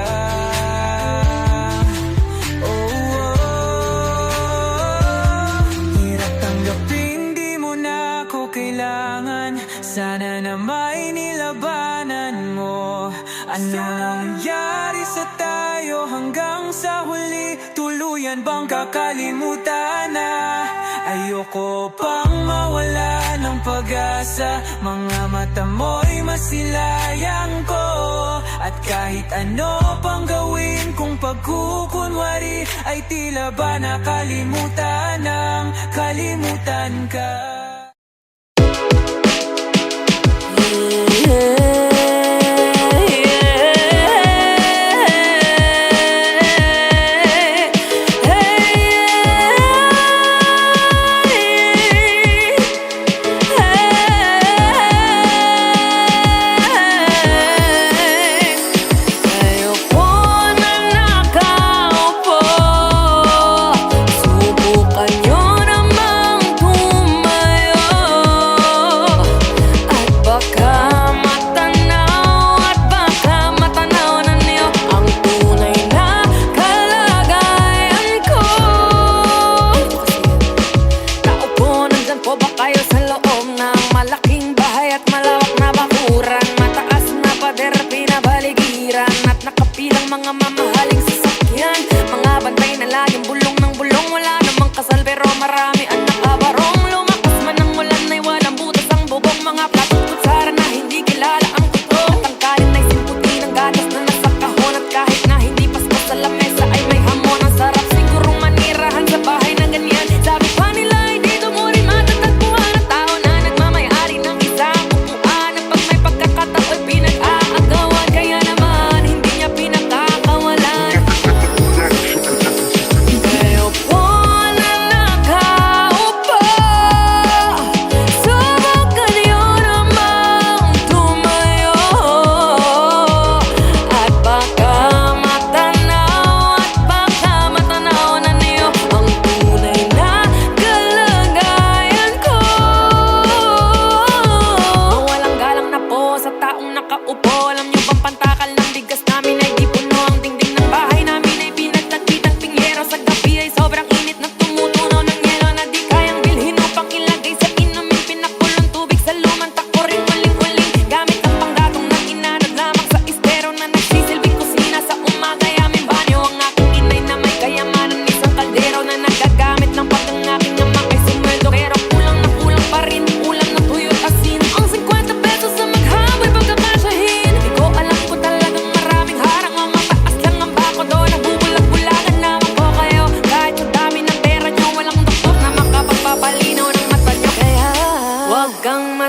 Hirap tanggapin, di mo na ako kailangan. Sana na may nilabanan mo. Ano nangyari sa tayo hanggang sa huli? Tuluyan bang kakalimutan na? Ayoko pang mawala ng pag-asa. Mga mata mo'y masilayang ko. At kahit ano pang gawin kung pagkukunwari, ay tila ba nakalimutan ng kalimutan ka.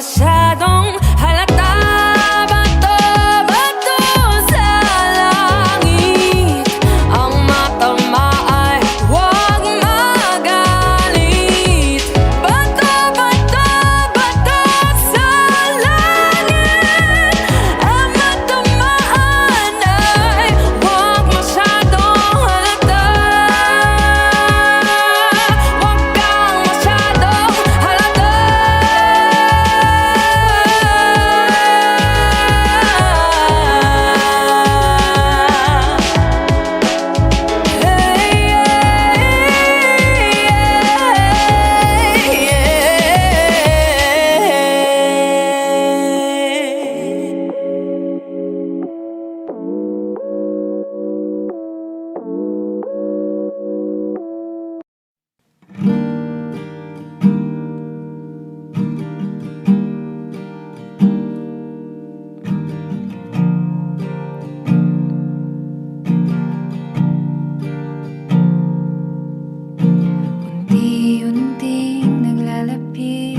masyadong halata. Bato, bato sa langit. Ang matama ay huwag magalit. Bato, bato, bato sa langit. Ang matamaan ay huwag masyadong halata. Huwag kang masyadong halata. Unti-unting naglalapit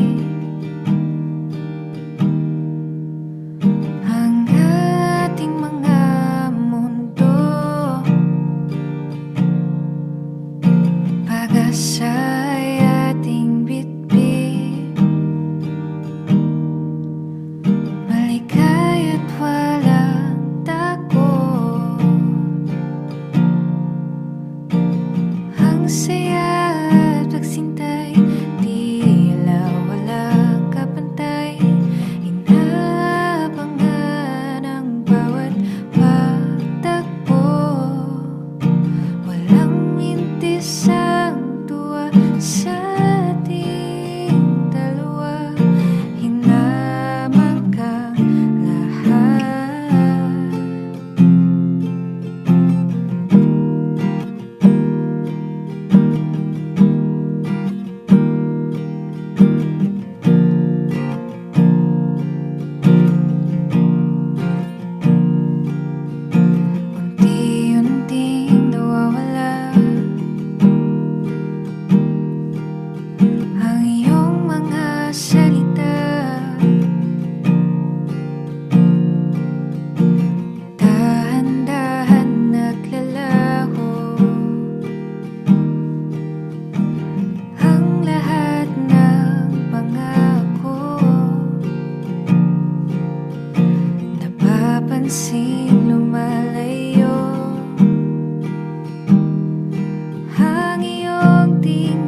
ang ating mga mundo. Pag-asa'y ating bitbit, maligay at walang takot. Ang saya at pagsintay, tila walang kapantay. Inaabangan ang bawat pagtakbo. Walang mintis ang tuwa sa ating dalawa. Hinamang kang lahat. Unti-unting nawawala ang iyong mga salita. Dahan-dahan naglalaho ang lahat ng pangako. Napapansin lumalayo ang iyong tingin.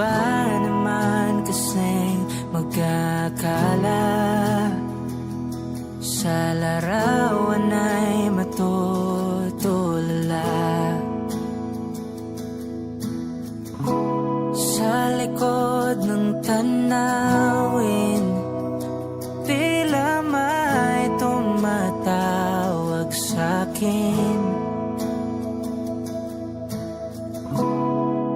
ba naman kasing magkakala? Sa larawan ay matutulala. Sa likod ng tanawin, tila may tumatawag sa'kin.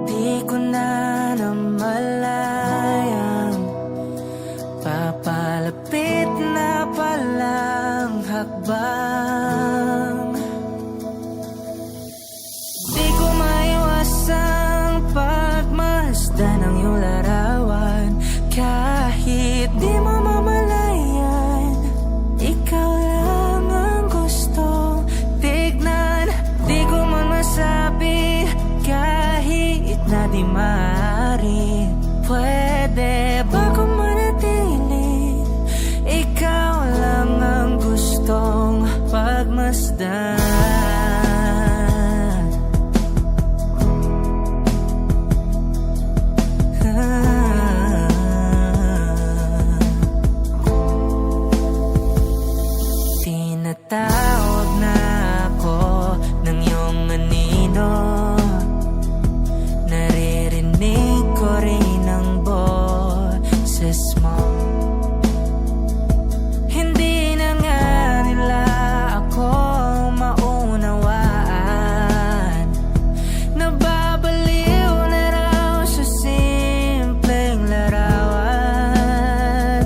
Di ko na namalayang papalapit na palang hakbang. Di ko maiwasang pagmasdan ng iyong larawan. Kahit di mo mamalayan, ikaw lang ang gustong tignan. Di ko man masabi kahit na di maaari. Pwede ba kung manatili? Ikaw lang ang gustong pagmasdan. Tinatawag na ako ng iyong anino. Naririnig ko rin ang boses mo. Hindi na nga nila ako maunawaan. Nababaliw na raw sa simpleng larawan.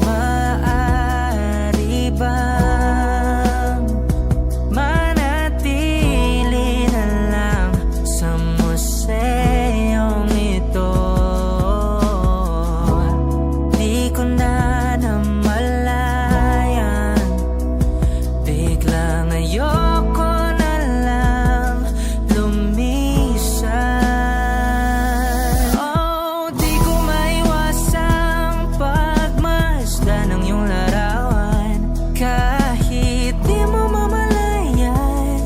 Maaari bang manatili na lang sa museyong ito? Di ko na namalayan, biglang ayoko na lang lumisan. Oh, di ko maiwasang pagmasdan ng iyong larawan. Kahit di mo mamalayan,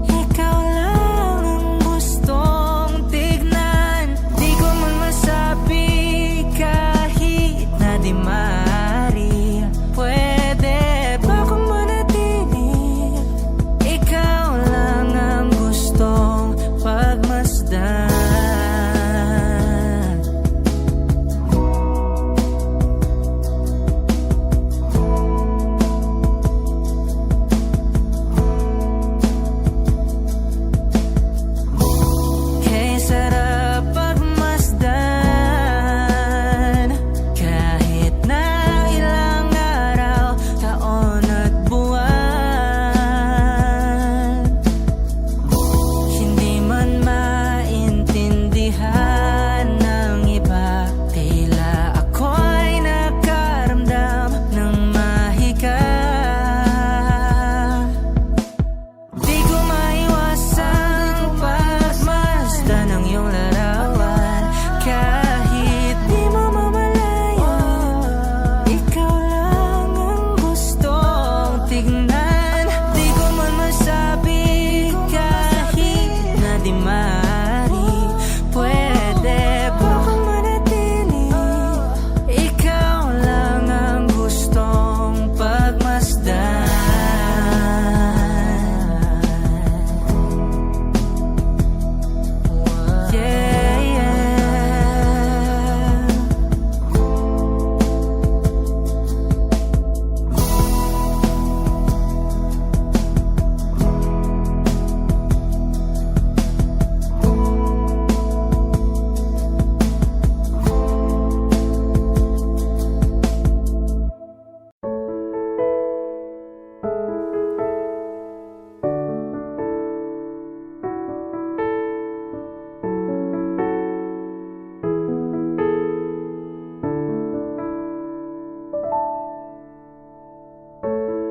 ikaw lang ang gustong tignan. Di ko man masabi kahit na di maaari. Pwede ba kung manatili? Ikaw lang ang gustong pagmasdan. Kay sarap pagmasdan, kahit na ilang araw, taon at buwan. Hindi man maintindihan ng iba, tila ako'y nakaramdam ng mahika. Di ko maiwasang pagmasdan ng iyong larawan. Kahit di mo mamalayan, ikaw lang ang gustong tignan. Di ko man masabi kahit na di maaari. Pwede ba kung manatili? Ikaw lang ang gustong pagmasdan. Yeah, yeah.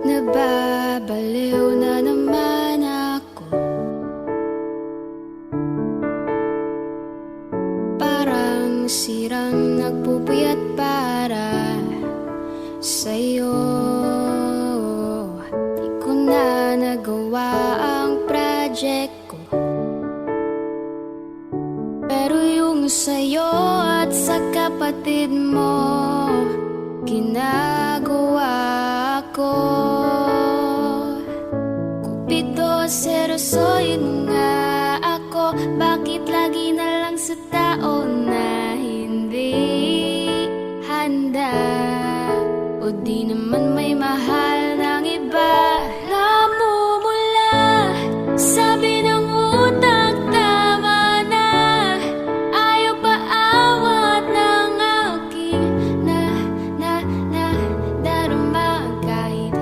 Nababaliw na naman ako. Parang sirang nagpupuyat para sa'yo. Di ko na nagawa ang project ko. Pero yung sa'yo at sa kapatid mo, ginagawa ko. Cupido, serosoyin mo nga ako. Bakit lagi na lang sa tao na hindi handa? O di naman may mahal ng iba. Namumula, sabi ng utak, tama na. Ayaw pa awat ng aking darama. Kahit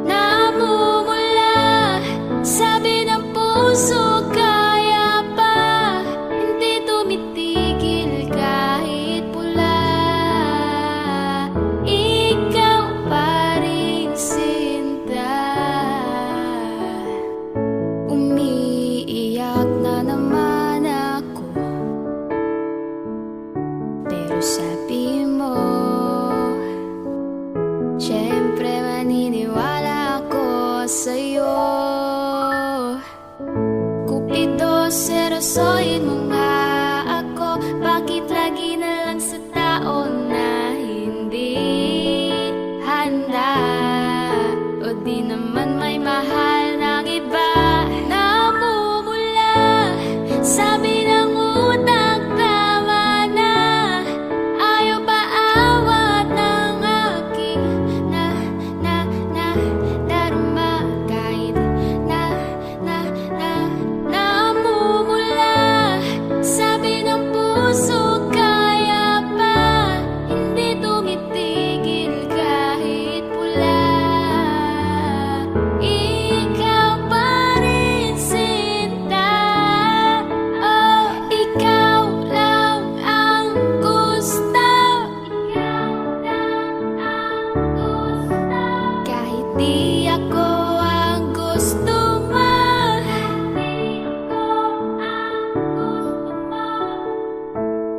namumula, sabi ng puso, kaya pa. Hindi tumitigil kahit pula. Ikaw pa rin, sinta. Umiiyak na naman ako, pero sabi mo, syempre maniniwala ako sa'yo. Cupido, serosoyin mo nga ako. Bakit lagi na lang sa tao na hindi handa? O di naman may mahal ng iba. Namumula, sabi ng utak, tama na. Ayaw pa awat ng aking darama. Kahit namumula, sabi ng puso, kaya pa. Hindi tumitigil kahit pula. Ikaw pa rin, sinta. Oh, ikaw lang ang gusto. Kahit di ako ang gusto mo.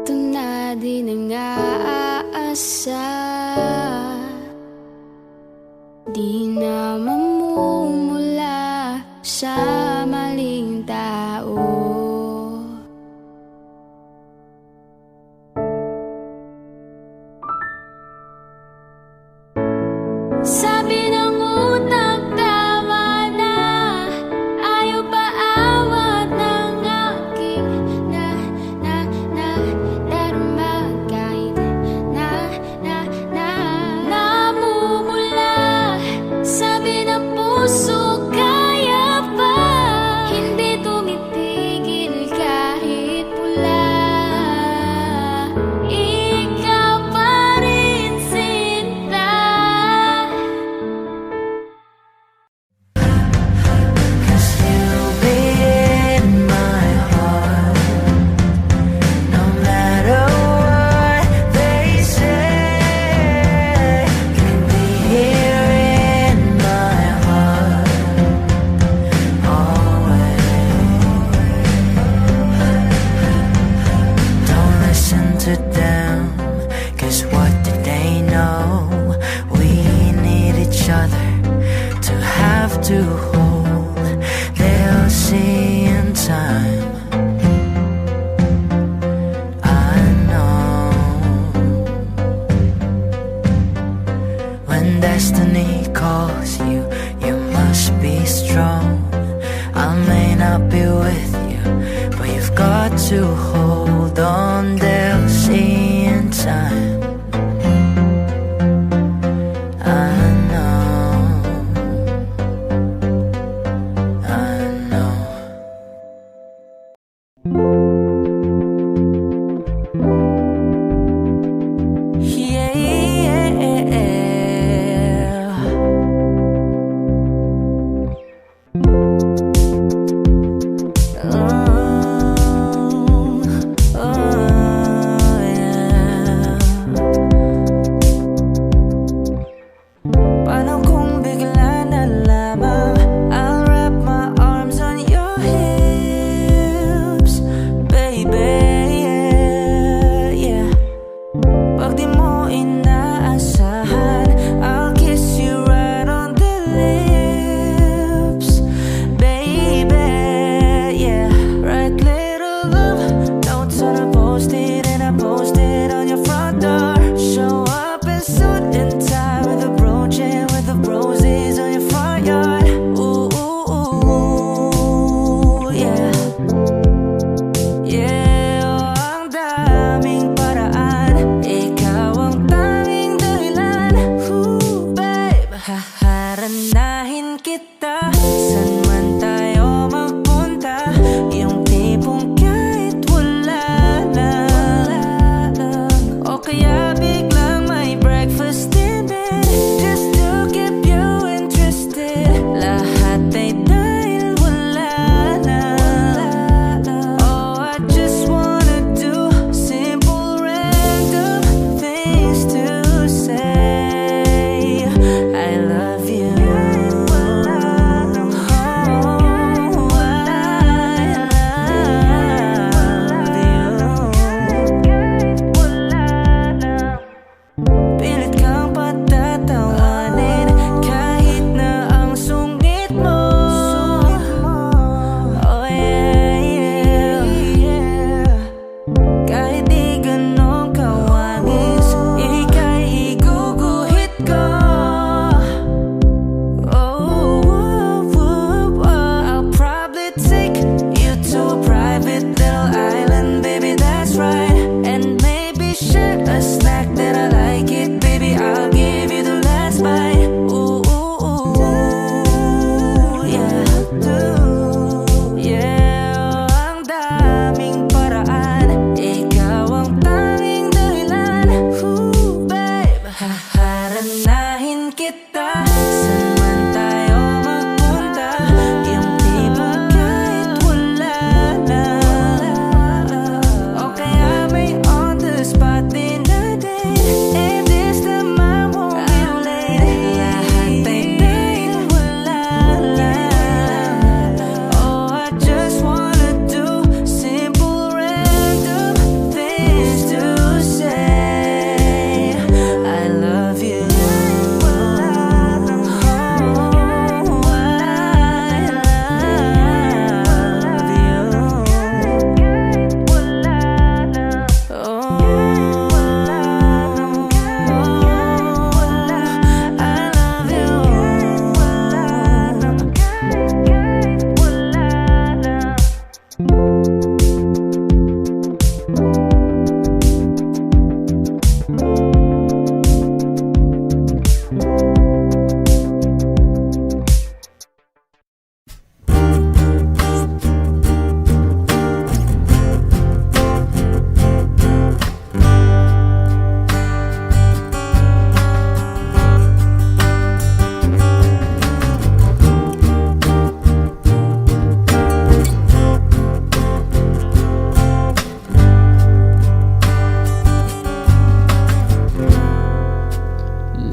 Ito na din ang aasa. Di na mamumula sa maling tao. Sabi ng utak, tama na. Ayaw pa awat ng aking darama. Kahit namumula, sabi ng puso, kaya pa. Hindi tumitigil kahit pula. Ikaw pa rin, sinta. Cause you'll be in my heart, no matter what they say. You'll be here in my heart, always. Don't listen to them, cause what did they know? We need each other to have to hold. They'll see in time, I know. When destiny calls you, you must be strong. I may not be with you, but you've got to hold on. They'll see in time, I know, I know. Paano kung bigla na lamang I'll wrap my arms on your hips, baby?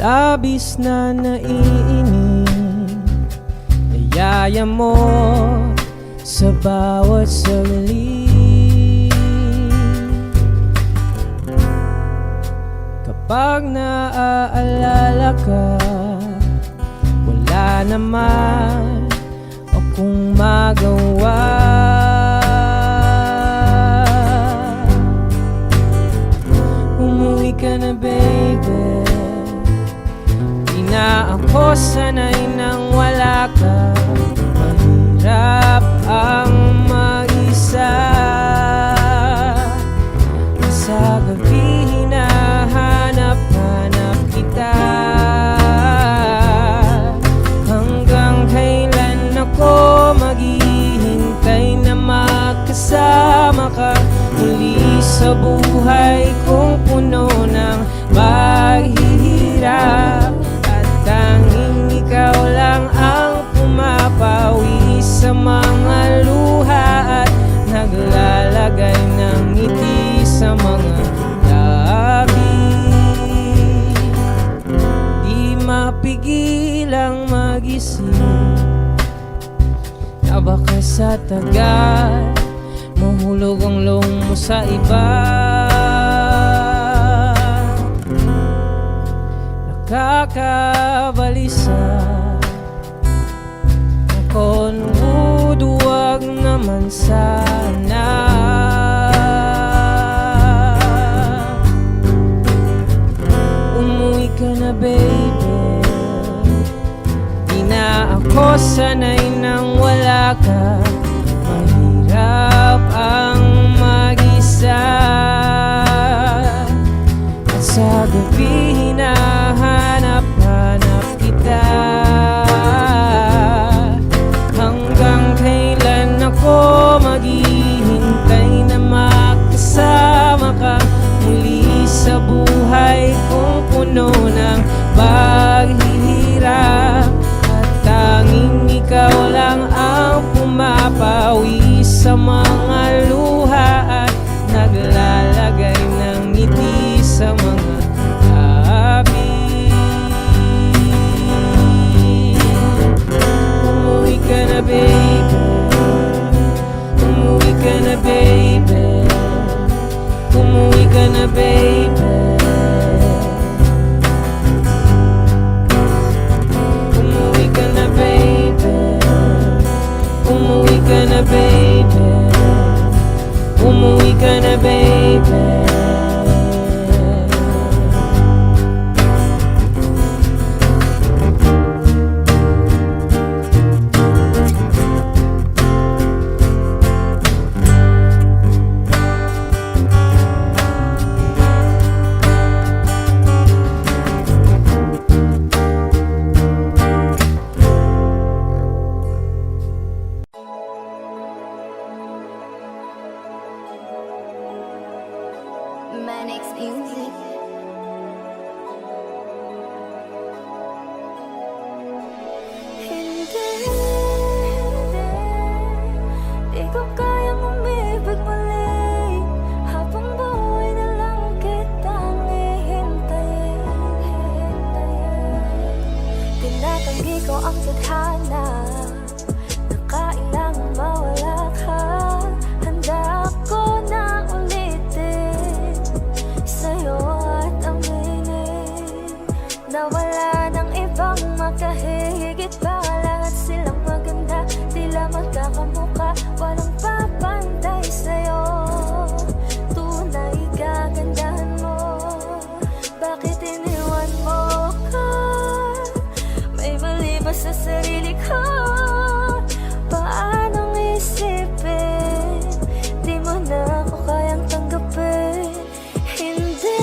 labis na naiinig, nayaya mo sa bawat sandali. Kapag naaalala ka, wala naman akong magawa. Umuwi ka na baby, di na ako sanay nang wala ka. Mahirap ang mag-isa, sa gabi hinahanap-hanap kita. Hanggang kailan ako maghihintay na makasama ka muli sa buhay kong puno ng paghihirap. At tanging ikaw lang ang pumapawi sa mga luha at naglalagay ng ngiti sa mga labi. Di mapigilang mag-isip na baka sa tagal mahulog ang loob mo sa iba. Nakakabalisa ako, huwag naman sana. Umuwi ka na baby, di na ako sanay nang wala ka. Mahirap ang mag-isa, at sa gabi hinahanap-hanap kita. Hanggang kailan ako maghihintay na makasama ka muli sa buhay kong puno ng paghihirap. At tanging ikaw lang ang pumapawi sa mga luha at naglalagay ng ngiti sa mga labi. Umuwi ka na baby, umuwi ka na baby, umuwi ka na baby. Umuwi ka na baby, umuwi ka na baby, umuwi ka na baby. Manix Music. Hindi, di ko kayang umibig muli. Habang buhay na lang kitang hihintayin. Tinatanggi ko ang tadhana na kailangang mawala ka. Handa ako na ulitin sa'yo at aminin na wala nang ibang makahigit pa. Lahat silang maganda, tila magkakamuka, walang papantay sa'yo. Tunay kagandahan mo, bakit iniwan mo ka? May mali ba sa sarili ko? Paanong isipin? Di mo na ako kayang tanggapin. Hindi,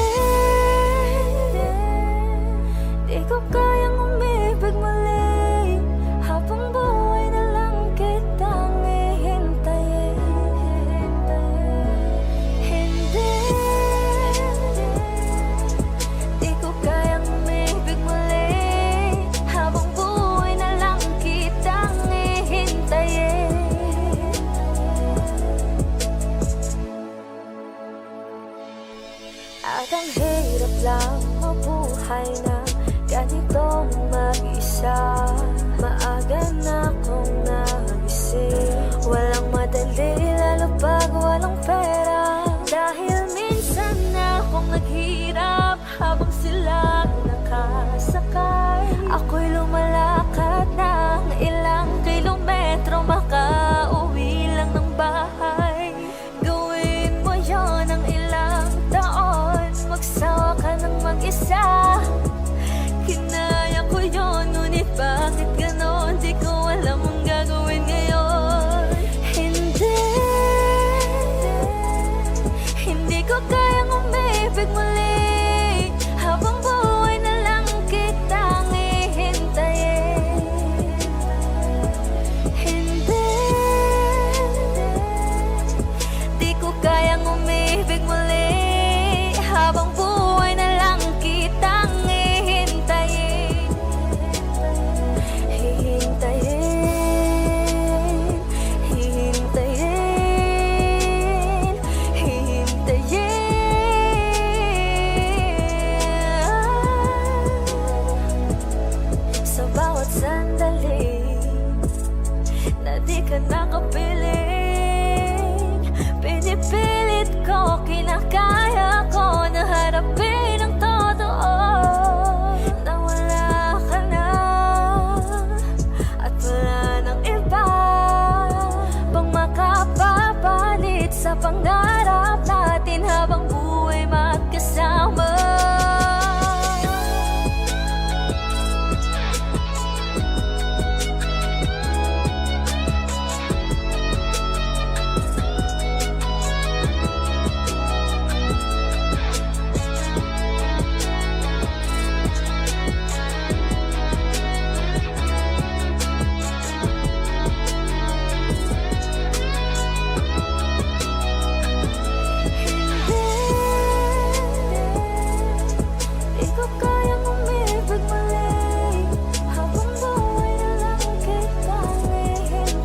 di ko kayang umibig muli. Habang buhay na lang kitang hihintayin. Hindi, di ko kayang umibig muli. Habang buhay na lang kitang hihintayin. At ang hirap lang mabuhay na Ako'y lumalakad ng ilang kilometro, makauwi lang ng bahay. Gawin mo yon ng ilang taon, magsawa ka ng mag-isa. Kinaya ko yun, ngunit bakit ganon? Di ko alam ang gagawin ngayon. Hindi ko kayang umibig muli, habang buhay na lang kitang hihintayin. Di ko kayang umibig muli, habang buhay na lang kitang hihintayin. Sa bawat sandali na di ka nakapiling, pinipilit ko, kinakaya ko na harapin ang totoo. Na wala ka na at wala nang iba pang makapapalit sa pangarap natin habang buhay magkasama. Di ko kayang umibig muli, habang buhay na lang kitang hihintayin.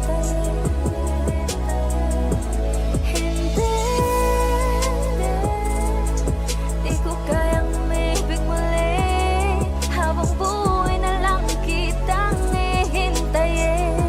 Di ko kayang umibig muli, habang buhay na lang kitang hihintayin.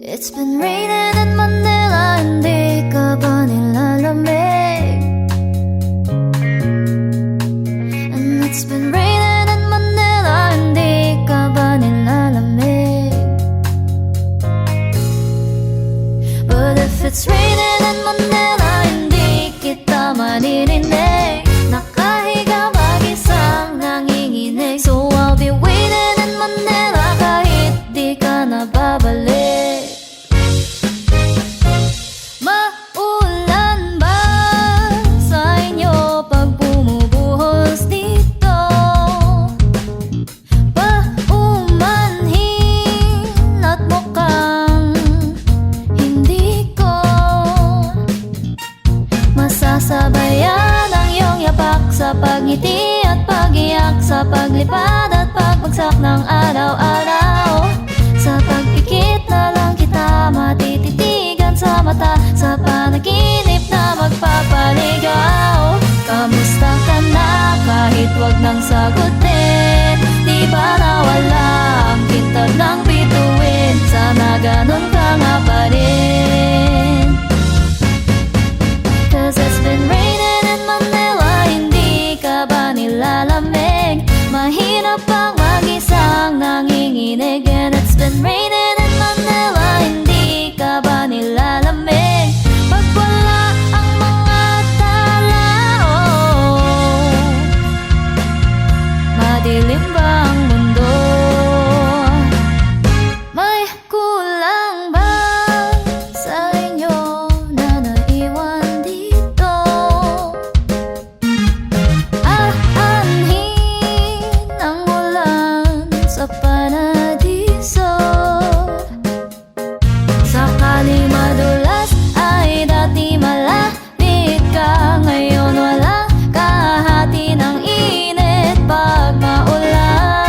It's been raining in Manila, hindi ka ba nilalamig? And it's been raining in Manila, hindi ka ba nilalamig? But if it's raining in Manila, hindi kita maririnig. Nakahiga mag-isang nanginginig. So I'll be waiting in Manila kahit di ka na babalik. Maulan ba sa inyo pag bumubuhos dito? Paumanhin at mukhang hindi ko masasabayan ang iyong yapak sa pagngiti at pag-iyak, sa paglipad at pagbagsak ng araw-araw. Sa pagpikit na lang kita matititigan sa mata, sa panaginip na magpapaligaw. Kamusta ka na kahit wag nang sagutin? Di ba nawala ang pintad ng bituin? Sana ganun ka nga pa rin. Cause it's been raining in Manila, hindi ka ba nilalamig? Mahirap bang mag-isang nanginginig? And it's been raining in Manila, hindi ka ba nilalamig? Pag wala ang mga tao, madilim ba ang mundo? May kulang ba sa inyo na naiwan dito? Aanhin ang ulan sa paradiso. Sakali madulas ay dati malapit ka, ngayon walang kahati ng init pag maulan.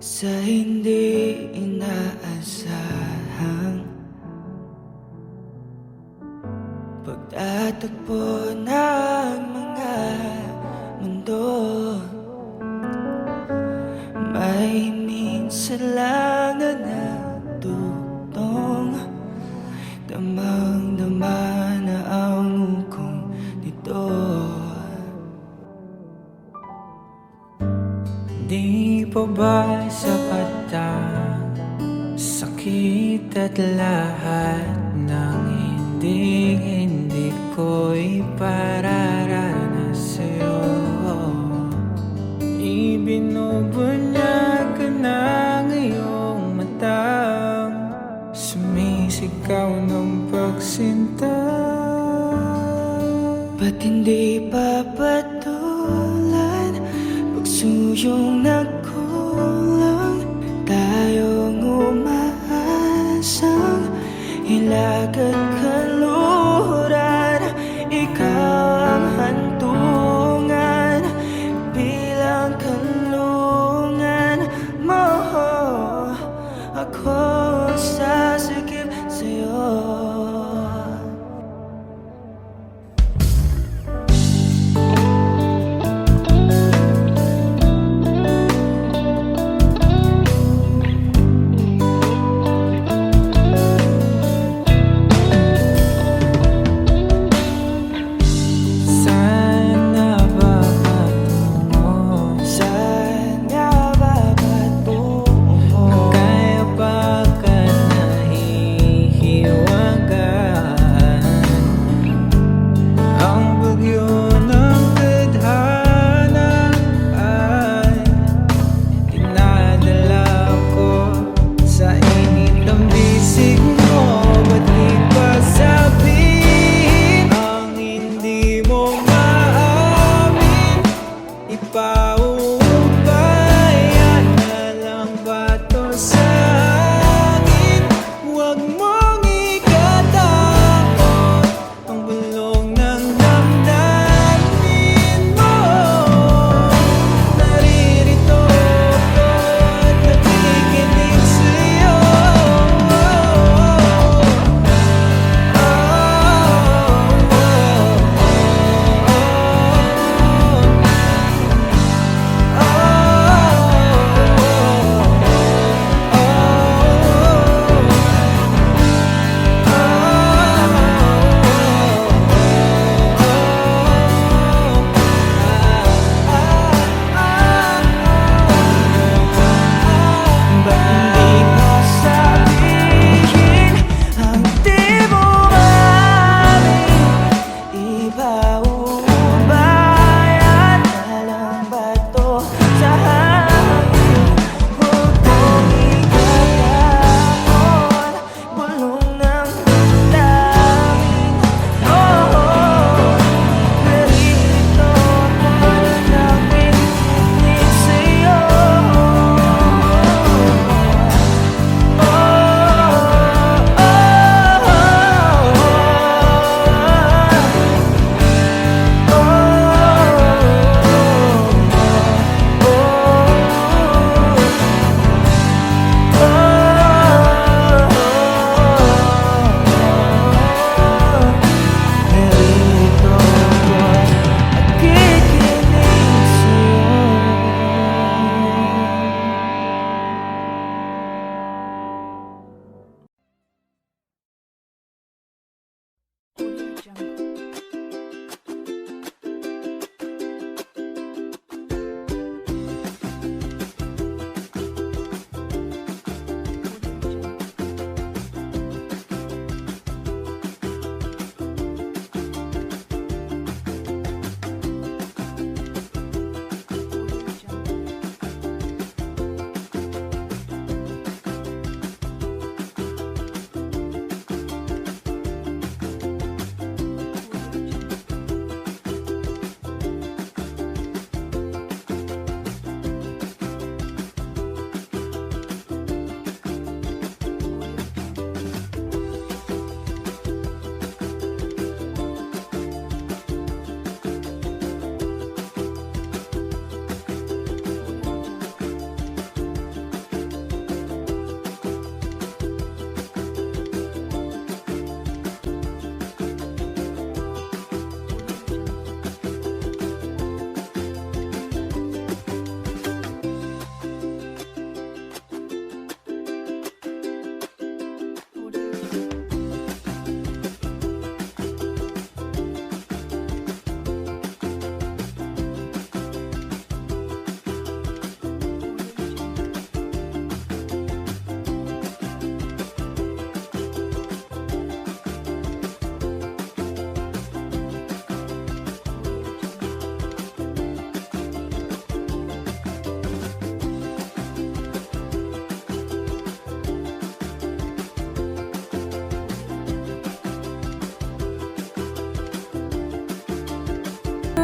sa hindi inaasahang pagtatagpo ng mga mundo. May minsan lang na natutong damang-dama na ang ukong nito. Di pa ba sapat ang sakit at lahat ng hindi ko ipararanas sa'yo? Ibinubunyag ka na ngayong matang sumisigaw ng pagsinta. Ba't hindi papatulan pagsuyong nagkulang? Tayong umaasang ilagad ka